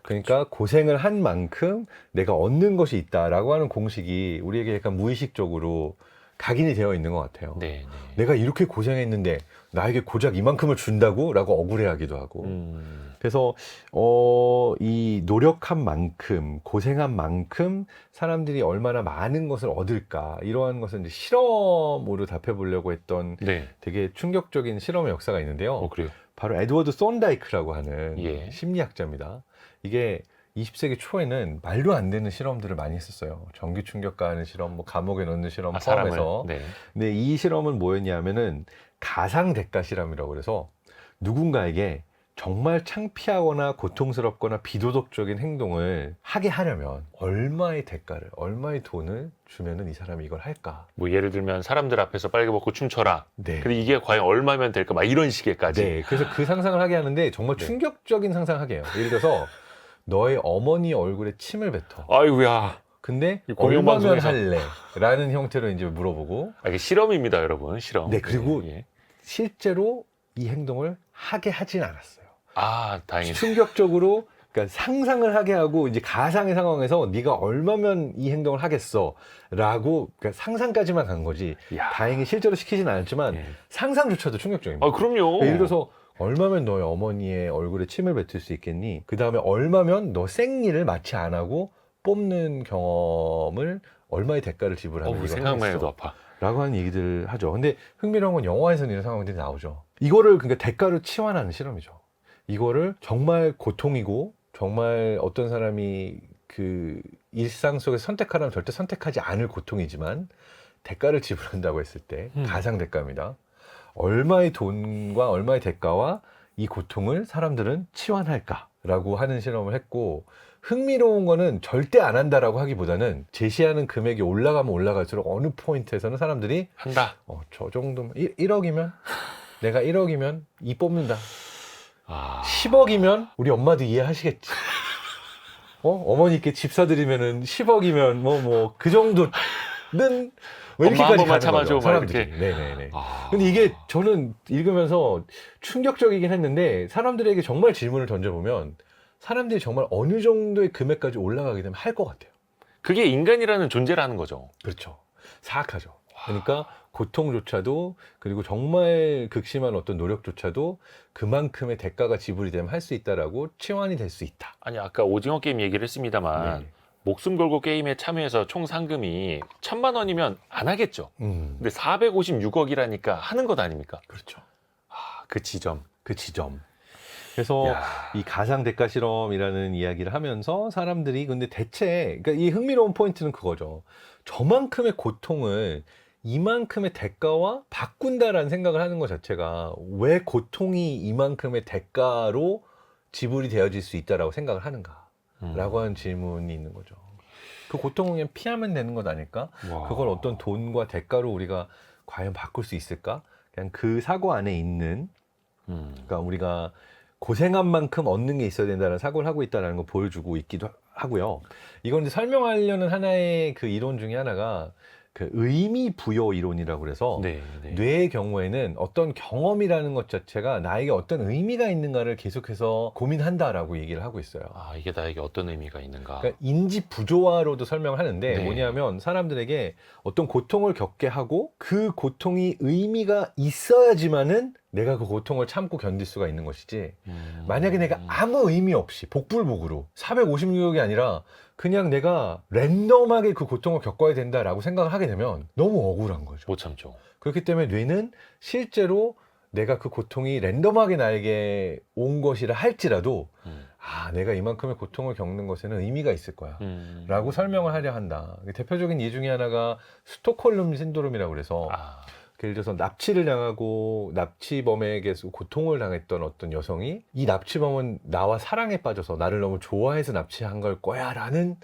그러니까 고생을 한 만큼 내가 얻는 것이 있다라고 하는 공식이 우리에게 약간 무의식적으로 각인이 되어 있는 것 같아요. 네, 네. 내가 이렇게 고생했는데 나에게 고작 이만큼을 준다고? 라고 억울해하기도 하고. 그래서 이 노력한 만큼, 고생한 만큼 사람들이 얼마나 많은 것을 얻을까, 이러한 것을 이제 실험으로 답해 보려고 했던 네. 되게 충격적인 실험의 역사가 있는데요. 그래요. 바로 에드워드 썬다이크라고 하는 예. 심리학자입니다. 이게 20세기 초에는 말도 안 되는 실험들을 많이 했었어요. 전기 충격가하는 실험, 뭐 감옥에 넣는 실험 포함해서. 네. 근데 이 실험은 뭐였냐면은 가상 대가 실험이라고 그래서 누군가에게 정말 창피하거나 고통스럽거나 비도덕적인 행동을 하게 하려면 얼마의 대가를, 얼마의 돈을 주면은 이 사람이 이걸 할까? 뭐 예를 들면 사람들 앞에서 빨개 벗고 춤춰라. 네. 근데 이게 과연 얼마면 될까? 막 이런 식의까지. 네. 그래서 그 상상을 하게 하는데 정말 네. 충격적인 상상을 하게 해요. 예를 들어서 너의 어머니 얼굴에 침을 뱉어. 아이고야. 근데 이 얼마면 공영방송에서. 할래? 라는 형태로 이제 물어보고 이게 실험입니다, 여러분. 실험. 네, 그리고 예. 실제로 이 행동을 하게 하진 않았어요. 아, 다행이다. 충격적으로 그러니까 상상을 하게 하고 이제 가상의 상황에서 네가 얼마면 이 행동을 하겠어라고 그러니까 상상까지만 간 거지. 이야. 다행히 실제로 시키진 않았지만 예. 상상조차도 충격적입니다. 아, 그럼요. 예를 들어서 얼마면 너의 어머니의 얼굴에 침을 뱉을 수 있겠니? 그 다음에 얼마면 너 생리를 마취 안 하고 뽑는 경험을 얼마의 대가를 지불하면 이걸 생각만 해도 하겠어? 아파. 라고 하는 얘기들 하죠. 근데 흥미로운 건 영화에서는 이런 상황들이 나오죠. 이거를 그러니까 대가로 치환하는 실험이죠. 이거를 정말 고통이고 정말 어떤 사람이 그 일상 속에서 선택하라면 절대 선택하지 않을 고통이지만 대가를 지불한다고 했을 때 가상 대가입니다. 얼마의 돈과 얼마의 대가와 이 고통을 사람들은 치환할까라고 하는 실험을 했고 흥미로운 거는 절대 안 한다라고 하기보다는 제시하는 금액이 올라가면 올라갈수록 어느 포인트에서는 사람들이 한다. 저 정도면 1억이면 내가 1억이면 이 뽑는다. 아. 10억이면 우리 엄마도 이해하시겠지. 어머니께 집 사드리면은 10억이면 그 정도는 왜 엄마 한 이렇게까지 번만 가는 참아줘, 거죠, 막 사람들이. 이렇게. 네네네. 아. 근데 이게 저는 읽으면서 충격적이긴 했는데 사람들에게 정말 질문을 던져보면 사람들이 정말 어느 정도의 금액까지 올라가게 되면 할 것 같아요. 그게 인간이라는 존재라는 거죠. 그렇죠. 사악하죠. 그러니까 고통조차도 그리고 정말 극심한 어떤 노력조차도 그만큼의 대가가 지불이 되면 할 수 있다라고 치환이 될 수 있다. 아니, 아까 오징어 게임 얘기를 했습니다만 네. 목숨 걸고 게임에 참여해서 총 상금이 1,000만 원이면 안 하겠죠. 근데 456억이라니까 하는 것 아닙니까? 그렇죠. 그 지점. 그 지점. 그래서 야. 이 가상 대가 실험이라는 이야기를 하면서 사람들이 근데 대체 그러니까 이 흥미로운 포인트는 그거죠. 저만큼의 고통을 이만큼의 대가와 바꾼다라는 생각을 하는 것 자체가 왜 고통이 이만큼의 대가로 지불이 되어질 수 있다라고 생각을 하는가라고 하는 질문이 있는 거죠. 그 고통을 그냥 피하면 되는 것 아닐까? 와. 그걸 어떤 돈과 대가로 우리가 과연 바꿀 수 있을까? 그냥 그 사고 안에 있는 그러니까 우리가 고생한 만큼 얻는 게 있어야 된다는 사고를 하고 있다는 걸 보여주고 있기도 하고요. 이건 이제 설명하려는 하나의 그 이론 중에 하나가 그 의미 부여 이론이라고 그래서 네, 네. 뇌의 경우에는 어떤 경험이라는 것 자체가 나에게 어떤 의미가 있는가를 계속해서 고민한다라고 얘기를 하고 있어요. 아, 이게 나에게 어떤 의미가 있는가? 그러니까 인지 부조화로도 설명을 하는데 네. 뭐냐면 사람들에게 어떤 고통을 겪게 하고 그 고통이 의미가 있어야지만은 내가 그 고통을 참고 견딜 수가 있는 것이지 만약에 내가 아무 의미 없이 복불복으로 456억이 아니라 그냥 내가 랜덤하게 그 고통을 겪어야 된다라고 생각을 하게 되면 너무 억울한 거죠. 못 참죠. 그렇기 때문에 뇌는 실제로 내가 그 고통이 랜덤하게 나에게 온 것이라 할지라도 내가 이만큼의 고통을 겪는 것에는 의미가 있을 거야 라고 설명을 하려 한다. 대표적인 예 중에 하나가 스톡홀름 신드롬이라고 그래서 예를 들어서 납치를 당하고 납치범에게서 고통을 당했던 어떤 여성이 이 납치범은 나와 사랑에 빠져서 나를 너무 좋아해서 납치한 걸 거야 라는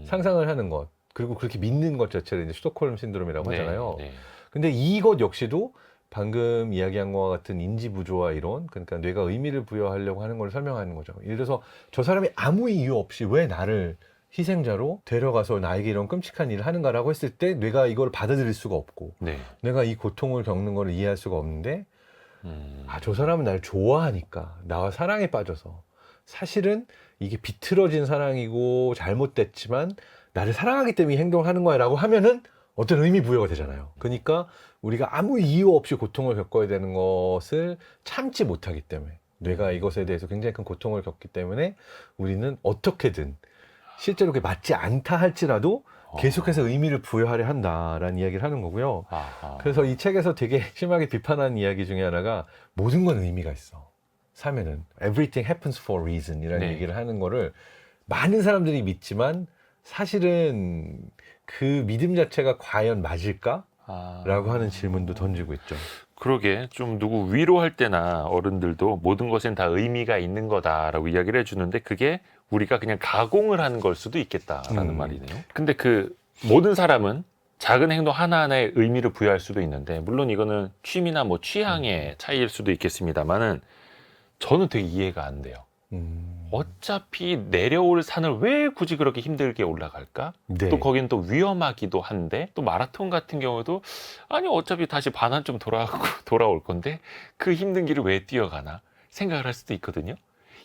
상상을 하는 것 그리고 그렇게 믿는 것 자체를 이제 스톡홀름 신드롬이라고 하잖아요. 네. 근데 이것 역시도 방금 이야기한 것과 같은 인지부조화 이론, 그러니까 뇌가 의미를 부여하려고 하는 걸 설명하는 거죠. 예를 들어서 저 사람이 아무 이유 없이 왜 나를 희생자로 데려가서 나에게 이런 끔찍한 일을 하는가라고 했을 때 뇌가 이걸 받아들일 수가 없고 네. 내가 이 고통을 겪는 걸 이해할 수가 없는데 저 사람은 나를 좋아하니까 나와 사랑에 빠져서 사실은 이게 비틀어진 사랑이고 잘못됐지만 나를 사랑하기 때문에 이 행동을 하는 거야 라고 하면은 어떤 의미 부여가 되잖아요. 그러니까 우리가 아무 이유 없이 고통을 겪어야 되는 것을 참지 못하기 때문에, 뇌가 이것에 대해서 굉장히 큰 고통을 겪기 때문에 우리는 어떻게든 실제로 그게 맞지 않다 할지라도 계속해서 의미를 부여하려 한다라는 이야기를 하는 거고요. 아하. 그래서 이 책에서 되게 심하게 비판하는 이야기 중에 하나가 모든 건 의미가 있어. 삶에는 everything happens for a reason 이라는 네. 얘기를 하는 거를 많은 사람들이 믿지만 사실은 그 믿음 자체가 과연 맞을까? 라고 하는 질문도 던지고 있죠. 그러게 좀 누구 위로할 때나 어른들도 모든 것엔 다 의미가 있는 거다라고 이야기를 해주는데 그게 우리가 그냥 가공을 하는 걸 수도 있겠다라는 말이네요. 근데 그 모든 사람은 작은 행동 하나하나에 의미를 부여할 수도 있는데 물론 이거는 취미나 뭐 취향의 차이일 수도 있겠습니다만은 저는 되게 이해가 안 돼요. 어차피 내려올 산을 왜 굳이 그렇게 힘들게 올라갈까? 네. 또 거기는 또 위험하기도 한데 또 마라톤 같은 경우도 아니 어차피 다시 반환점 돌아올 건데 그 힘든 길을 왜 뛰어가나 생각을 할 수도 있거든요.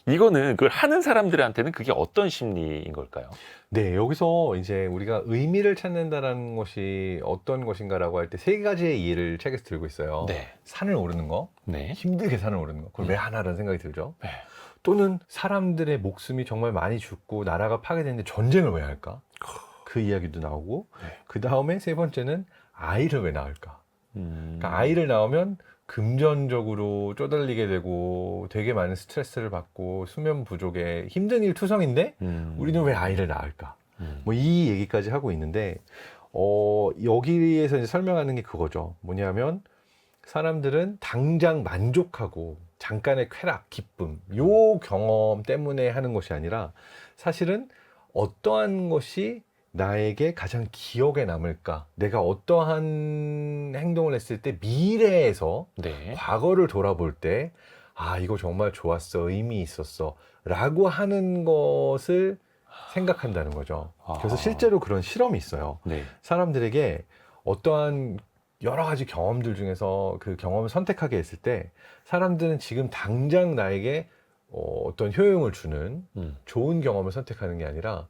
이거는 그걸 하는 사람들한테는 그게 어떤 심리인 걸까요? 네, 여기서 이제 우리가 의미를 찾는다라는 것이 어떤 것인가라고 할 때 세 가지의 예를 책에서 들고 있어요. 네. 산을 오르는 거, 네. 힘들게 산을 오르는 거, 그걸 왜 하나라는 생각이 들죠. 네. 또는 사람들의 목숨이 정말 많이 죽고 나라가 파괴되는데 전쟁을 왜 할까? 그 이야기도 나오고, 네. 그 다음에 세 번째는 아이를 왜 낳을까? 그러니까 아, 아이를 낳으면 금전적으로 쪼달리게 되고 되게 많은 스트레스를 받고 수면 부족에 힘든 일 투성인데 우리는 왜 아이를 낳을까? 뭐 이 얘기까지 하고 있는데 여기에서 이제 설명하는 게 그거죠. 뭐냐면 사람들은 당장 만족하고 잠깐의 쾌락, 기쁨 요 경험 때문에 하는 것이 아니라 사실은 어떠한 것이 나에게 가장 기억에 남을까? 내가 어떠한 행동을 했을 때 미래에서 네. 과거를 돌아볼 때 아, 이거 정말 좋았어, 의미 있었어 라고 하는 것을 생각한다는 거죠. 그래서 아. 실제로 그런 실험이 있어요. 네. 사람들에게 어떠한 여러 가지 경험들 중에서 그 경험을 선택하게 했을 때 사람들은 지금 당장 나에게 어떤 효용을 주는 좋은 경험을 선택하는 게 아니라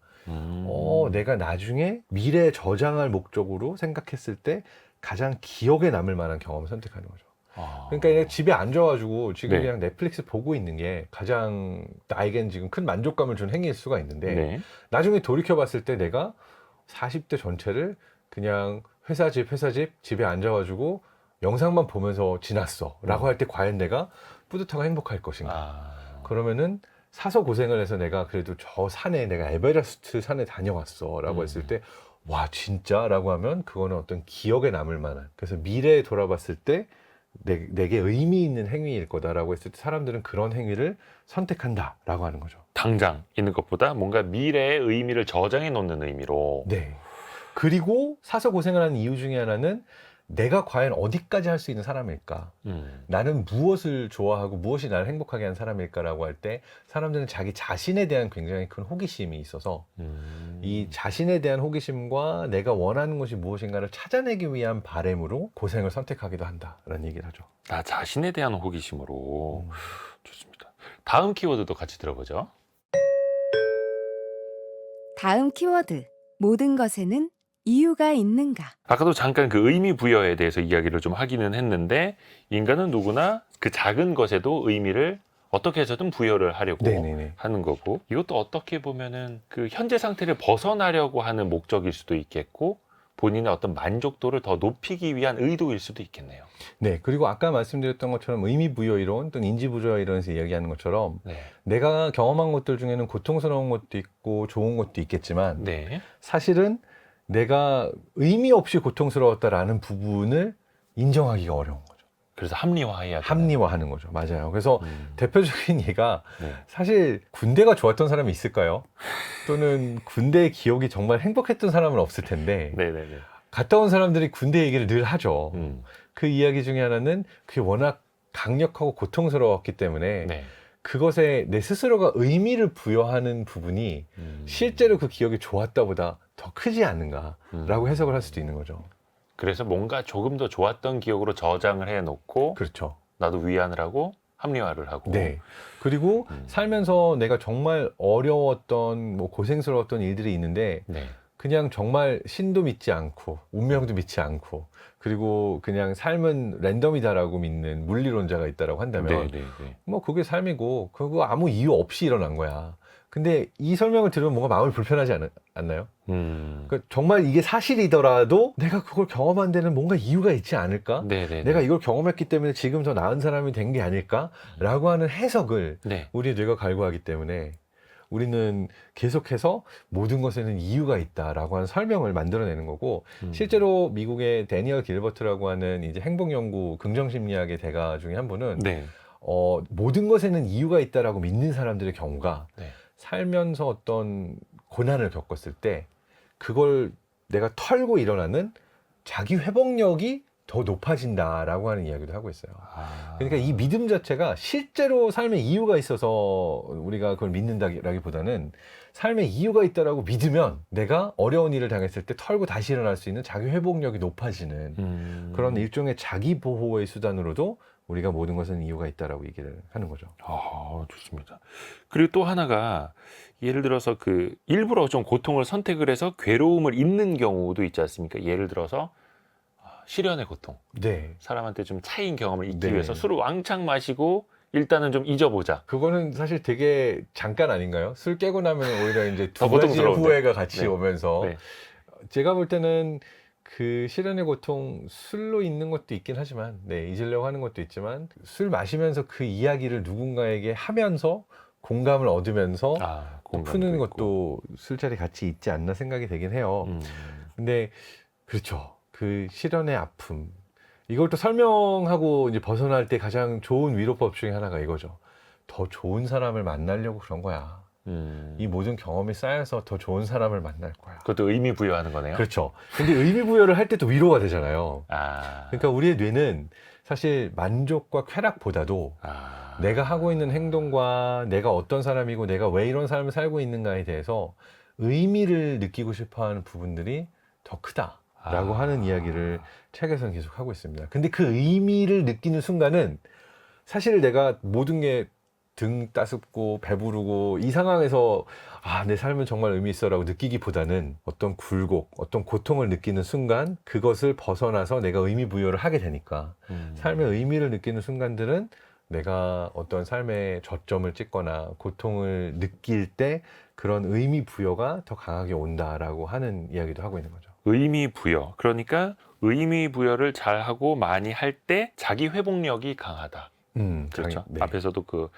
내가 나중에 미래에 저장할 목적으로 생각했을 때 가장 기억에 남을 만한 경험을 선택하는 거죠. 그러니까 그냥 집에 앉아가지고 지금 네. 그냥 넷플릭스 보고 있는 게 가장 나에겐 지금 큰 만족감을 준 행위일 수가 있는데 네. 나중에 돌이켜봤을 때 내가 40대 전체를 그냥 회사 집 집에 앉아가지고 영상만 보면서 지났어 라고 할 때 과연 내가 뿌듯하고 행복할 것인가. 아. 그러면은 사서 고생을 해서 내가 그래도 저 산에 내가 에베레스트 산에 다녀왔어 라고 했을 때 와 진짜? 라고 하면 그거는 어떤 기억에 남을 만한, 그래서 미래에 돌아봤을 때 내게 의미 있는 행위일 거다라고 했을 때 사람들은 그런 행위를 선택한다 라고 하는 거죠. 당장 있는 것보다 뭔가 미래의 의미를 저장해 놓는 의미로. 네. 그리고 사서 고생을 하는 이유 중에 하나는 내가 과연 어디까지 할 수 있는 사람일까? 나는 무엇을 좋아하고 무엇이 나를 행복하게 하는 사람일까라고 할 때 사람들은 자기 자신에 대한 굉장히 큰 호기심이 있어서 이 자신에 대한 호기심과 내가 원하는 것이 무엇인가를 찾아내기 위한 바램으로 고생을 선택하기도 한다라는 얘기를 하죠. 나 자신에 대한 호기심으로. 좋습니다. 다음 키워드도 같이 들어보죠. 다음 키워드. 모든 것에는 이유가 있는가? 아까도 잠깐 그 의미 부여에 대해서 이야기를 좀 하기는 했는데 인간은 누구나 그 작은 것에도 의미를 어떻게 해서든 부여를 하려고 네네네. 하는 거고, 이것도 어떻게 보면은 그 현재 상태를 벗어나려고 하는 목적일 수도 있겠고 본인의 어떤 만족도를 더 높이기 위한 의도일 수도 있겠네요. 네. 그리고 아까 말씀드렸던 것처럼 의미 부여 이론 또는 인지 부여 이론에서 이야기하는 것처럼 네. 내가 경험한 것들 중에는 고통스러운 것도 있고 좋은 것도 있겠지만 네. 사실은 내가 의미 없이 고통스러웠다라는 부분을 인정하기가 어려운 거죠. 그래서 합리화해야 되는. 합리화하는 거죠. 맞아요. 그래서 대표적인 예가 네. 사실 군대가 좋았던 사람이 있을까요? 또는 군대의 기억이 정말 행복했던 사람은 없을 텐데 네네네. 갔다 온 사람들이 군대 얘기를 늘 하죠. 음. 그 이야기 중에 하나는 그게 워낙 강력하고 고통스러웠기 때문에 네. 그것에 내 스스로가 의미를 부여하는 부분이 실제로 그 기억이 좋았다보다 더 크지 않는가라고 해석을 할 수도 있는 거죠. 그래서 뭔가 조금 더 좋았던 기억으로 저장을 해놓고 그렇죠. 나도 위안을 하고 합리화를 하고. 네. 그리고 살면서 내가 정말 어려웠던 뭐 고생스러웠던 일들이 있는데 네. 그냥 정말 신도 믿지 않고 운명도 믿지 않고 그리고 그냥 삶은 랜덤이다라고 믿는 물리론자가 있다라고 한다면 네. 뭐 그게 삶이고 그거 아무 이유 없이 일어난 거야. 근데 이 설명을 들으면 뭔가 마음이 불편하지 않나요? 그러니까 정말 이게 사실이더라도 내가 그걸 경험한 데는 뭔가 이유가 있지 않을까? 네네. 내가 이걸 경험했기 때문에 지금 더 나은 사람이 된 게 아닐까라고 하는 해석을 네. 우리 뇌가 갈구하기 때문에 우리는 계속해서 모든 것에는 이유가 있다라고 하는 설명을 만들어내는 거고 실제로 미국의 데니얼 길버트라고 하는 이제 행복연구 긍정심리학의 대가 중에 한 분은 네. 모든 것에는 이유가 있다라고 믿는 사람들의 경우가 네. 살면서 어떤 고난을 겪었을 때 그걸 내가 털고 일어나는 자기 회복력이 더 높아진다라고 하는 이야기도 하고 있어요. 그러니까 이 믿음 자체가 실제로 삶에 이유가 있어서 우리가 그걸 믿는다기보다는 삶에 이유가 있다라고 믿으면 내가 어려운 일을 당했을 때 털고 다시 일어날 수 있는 자기 회복력이 높아지는 그런 일종의 자기 보호의 수단으로도 우리가 모든 것은 이유가 있다라고 얘기를 하는 거죠. 좋습니다. 그리고 또 하나가 예를 들어서 그 일부러 좀 고통을 선택을 해서 괴로움을 입는 경우도 있지 않습니까? 예를 들어서 실연의 고통. 네. 사람한테 좀 차인 경험을 잊기 네. 위해서 술을 왕창 마시고 일단은 좀 잊어보자. 그거는 사실 되게 잠깐 아닌가요? 술 깨고 나면 오히려 이제 더 두 가지의 고통스러운데. 후회가 같이 네. 오면서 네. 제가 볼 때는 그 실연의 고통 술로 있는 것도 있긴 하지만 잊으려고 하는 것도 있지만 술 마시면서 그 이야기를 누군가에게 하면서 공감을 얻으면서 또 푸는 것도 술자리 같이 있지 않나 생각이 되긴 해요. 근데 그렇죠. 그 실연의 아픔 이걸 또 설명하고 이제 벗어날 때 가장 좋은 위로법 중에 하나가 이거죠. 더 좋은 사람을 만나려고 그런 거야. 이 모든 경험이 쌓여서 더 좋은 사람을 만날 거야. 그것도 의미 부여하는 거네요. 그렇죠. 근데 의미 부여를 할 때 또 위로가 되잖아요. 아. 그러니까 우리의 뇌는 사실 만족과 쾌락보다도 내가 하고 있는 행동과 내가 어떤 사람이고 내가 왜 이런 삶을 살고 있는가에 대해서 의미를 느끼고 싶어하는 부분들이 더 크다라고 하는 이야기를 책에서는 계속 하고 있습니다. 근데 그 의미를 느끼는 순간은 사실 내가 모든 게 등 따숩고 배부르고 이 상황에서 내 삶은 정말 의미 있어라고 느끼기보다는 어떤 굴곡, 어떤 고통을 느끼는 순간 그것을 벗어나서 내가 의미 부여를 하게 되니까 삶의 의미를 느끼는 순간들은 내가 어떤 삶의 저점을 찍거나 고통을 느낄 때 그런 의미 부여가 더 강하게 온다라고 하는 이야기도 하고 있는 거죠. 의미 부여. 그러니까 의미 부여를 잘하고 많이 할 때 자기 회복력이 강하다. 그렇죠. 네. 앞에서도 그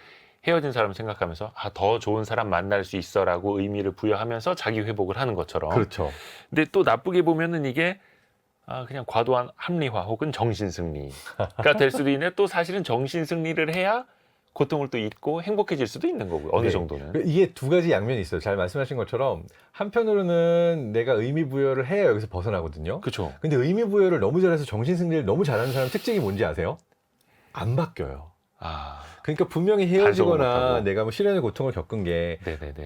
헤어진 사람 생각하면서 더 좋은 사람 만날 수 있어라고 의미를 부여하면서 자기 회복을 하는 것처럼. 그렇죠. 근데 또 나쁘게 보면은 이게 그냥 과도한 합리화 혹은 정신 승리가 될 수도 있는데 또 사실은 정신 승리를 해야 고통을 또 잊고 행복해질 수도 있는 거고요. 어느 정도는. 이게 두 가지 양면이 있어요. 잘 말씀하신 것처럼 한편으로는 내가 의미 부여를 해야 여기서 벗어나거든요. 그렇죠. 근데 의미 부여를 너무 잘해서 정신 승리를 너무 잘하는 사람 특징이 뭔지 아세요? 안 바뀌어요. 그러니까 분명히 헤어지거나 내가 뭐 실연의 고통을 겪은 게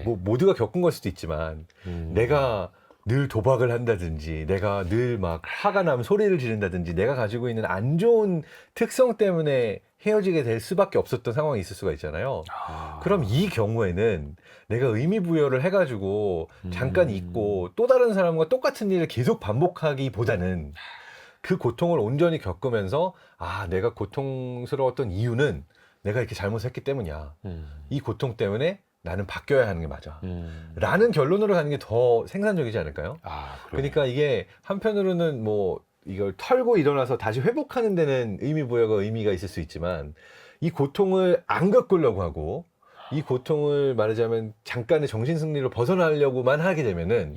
뭐 모두가 겪은 걸 수도 있지만 내가 늘 도박을 한다든지 내가 늘 막 화가 나면 소리를 지른다든지 내가 가지고 있는 안 좋은 특성 때문에 헤어지게 될 수밖에 없었던 상황이 있을 수가 있잖아요. 그럼 이 경우에는 내가 의미 부여를 해가지고 잠깐 잊고 또 다른 사람과 똑같은 일을 계속 반복하기보다는 그 고통을 온전히 겪으면서 내가 고통스러웠던 이유는 내가 이렇게 잘못했기 때문이야. 이 고통 때문에 나는 바뀌어야 하는 게 맞아. 라는 결론으로 가는 게 더 생산적이지 않을까요? 그러니까 이게 한편으로는 뭐 이걸 털고 일어나서 다시 회복하는 데는 의미 부여가 의미가 있을 수 있지만 이 고통을 안 겪으려고 하고 이 고통을 말하자면 잠깐의 정신승리로 벗어나려고만 하게 되면은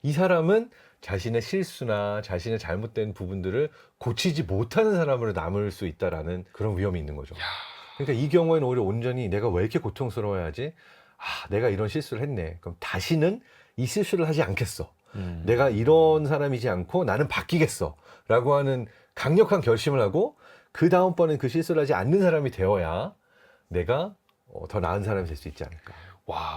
이 사람은 자신의 실수나 자신의 잘못된 부분들을 고치지 못하는 사람으로 남을 수 있다라는 그런 위험이 있는 거죠. 그러니까 이 경우에는 오히려 온전히 내가 왜 이렇게 고통스러워야지? 내가 이런 실수를 했네. 그럼 다시는 이 실수를 하지 않겠어. 내가 이런 사람이지 않고 나는 바뀌겠어. 라고 하는 강력한 결심을 하고 그 다음번엔 그 실수를 하지 않는 사람이 되어야 내가 더 나은 사람이 될 수 있지 않을까.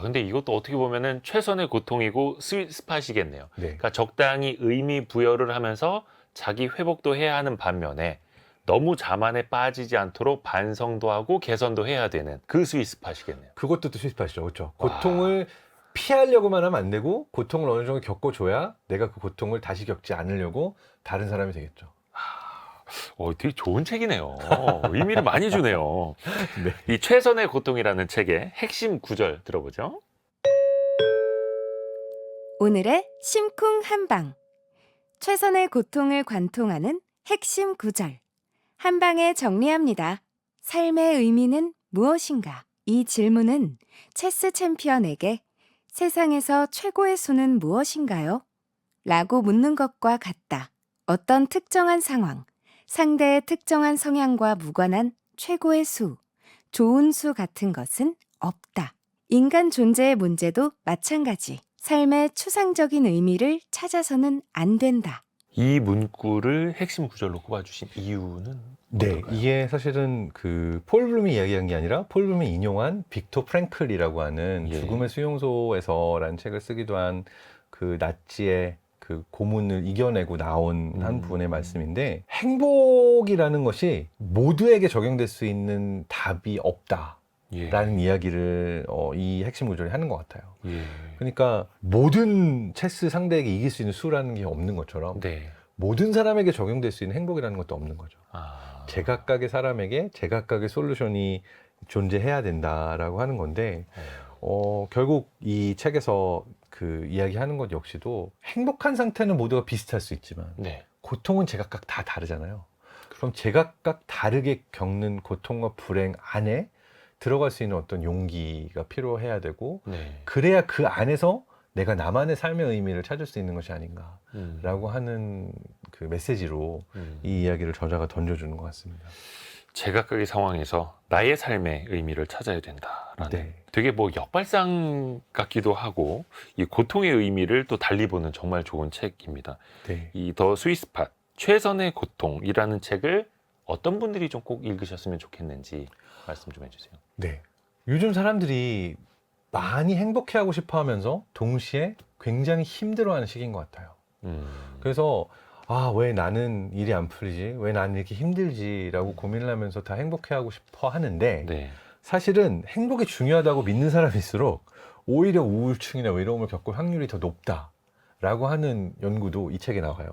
근데 이것도 어떻게 보면은 최선의 고통이고 스윗 스팟이겠네요. 그러니까 적당히 의미 부여를 하면서 자기 회복도 해야 하는 반면에 너무 자만에 빠지지 않도록 반성도 하고 개선도 해야 되는 그 스윗 스팟이겠네요. 그것도 또 스윗 스팟이죠. 그렇죠. 고통을 피하려고만 하면 안 되고 고통을 어느 정도 겪어줘야 내가 그 고통을 다시 겪지 않으려고 다른 사람이 되겠죠. 되게 좋은 책이네요. 의미를 많이 주네요. 네. 이 최선의 고통이라는 책의 핵심 구절 들어보죠. 오늘의 심쿵 한방. 최선의 고통을 관통하는 핵심 구절. 한 방에 정리합니다. 삶의 의미는 무엇인가? 이 질문은 체스 챔피언에게 세상에서 최고의 수는 무엇인가요? 라고 묻는 것과 같다. 어떤 특정한 상황, 상대의 특정한 성향과 무관한 최고의 수, 좋은 수 같은 것은 없다. 인간 존재의 문제도 마찬가지. 삶의 추상적인 의미를 찾아서는 안 된다. 이 문구를 핵심 구절로 꼽아주신 이유는 네, 어떨까요? 이게 사실은 그 폴 블룸이 이야기한 게 아니라 폴 블룸이 인용한 빅토 프랭클이라고 하는 예. 죽음의 수용소에서라는 책을 쓰기도 한 그 나치의 그 고문을 이겨내고 나온 한 분의 말씀인데, 행복이라는 것이 모두에게 적용될 수 있는 답이 없다라는 이야기를 이 핵심 구절이 하는 것 같아요. 예. 그러니까 모든 체스 상대에게 이길 수 있는 수라는 게 없는 것처럼 네. 모든 사람에게 적용될 수 있는 행복이라는 것도 없는 거죠. 아. 제각각의 사람에게 제각각의 솔루션이 존재해야 된다라고 하는 건데, 결국 이 책에서 그 이야기하는 것 역시도 행복한 상태는 모두가 비슷할 수 있지만 네. 고통은 제각각 다 다르잖아요. 그럼 제각각 다르게 겪는 고통과 불행 안에 들어갈 수 있는 어떤 용기가 필요해야 되고, 네. 그래야 그 안에서 내가 나만의 삶의 의미를 찾을 수 있는 것이 아닌가라고 하는 그 메시지로 이 이야기를 저자가 던져주는 것 같습니다. 제각각의 상황에서 나의 삶의 의미를 찾아야 된다라는 네. 되게 뭐 역발상 같기도 하고 이 고통의 의미를 또 달리 보는 정말 좋은 책입니다. 네. 이 더 스위스팟 최선의 고통이라는 책을 어떤 분들이 좀 꼭 읽으셨으면 좋겠는지 말씀 좀 해주세요. 네. 요즘 사람들이 많이 행복해하고 싶어 하면서 동시에 굉장히 힘들어하는 시기인 것 같아요. 그래서 왜 나는 일이 안 풀리지? 왜 나는 이렇게 힘들지?라고 고민을 하면서 다 행복해하고 싶어 하는데, 네. 사실은 행복이 중요하다고 믿는 사람일수록 오히려 우울증이나 외로움을 겪을 확률이 더 높다라고 하는 연구도 이 책에 나와요.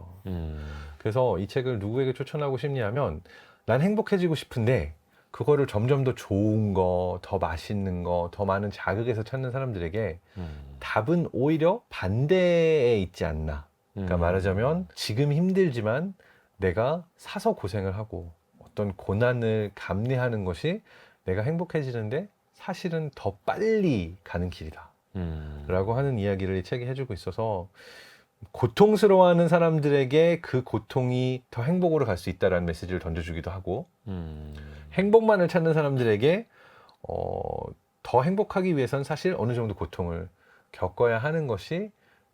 그래서 이 책을 누구에게 추천하고 싶냐면, 난 행복해지고 싶은데 그거를 점점 더 좋은 거, 더 맛있는 거, 더 많은 자극에서 찾는 사람들에게 답은 오히려 반대에 있지 않나. 그러니까 말하자면 지금 힘들지만 내가 사서 고생을 하고 어떤 고난을 감내하는 것이 내가 행복해지는데 사실은 더 빨리 가는 길이다 라고 하는 이야기를 이 책이 해주고 있어서, 고통스러워하는 사람들에게 그 고통이 더 행복으로 갈 수 있다라는 메시지를 던져주기도 하고, 행복만을 찾는 사람들에게 더 행복하기 위해서는 사실 어느 정도 고통을 겪어야 하는 것이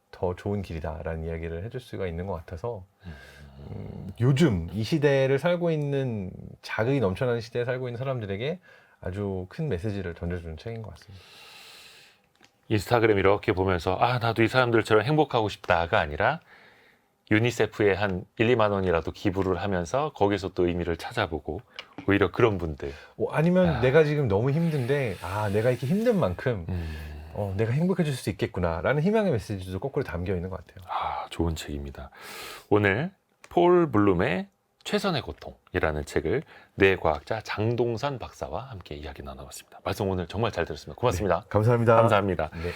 더 좋은 길이다라는 이야기를 해줄 수가 있는 것 같아서, 요즘 이 시대를 살고 있는, 자극이 넘쳐나는 시대에 살고 있는 사람들에게 아주 큰 메시지를 던져주는 책인 것 같습니다. 인스타그램 이렇게 보면서 나도 이 사람들처럼 행복하고 싶다가 아니라 유니세프에 한 1, 2만 원이라도 기부를 하면서 거기서 또 의미를 찾아보고, 오히려 그런 분들. 아니면 내가 지금 너무 힘든데 내가 이렇게 힘든 만큼 내가 행복해질 수 있겠구나 라는 희망의 메시지도 거꾸로 담겨 있는 것 같아요. 좋은 책입니다. 오늘 폴 블룸의 최선의 고통이라는 책을 뇌과학자 장동선 박사와 함께 이야기 나눠봤습니다. 말씀 오늘 정말 잘 들었습니다. 고맙습니다. 네, 감사합니다. 감사합니다. 네.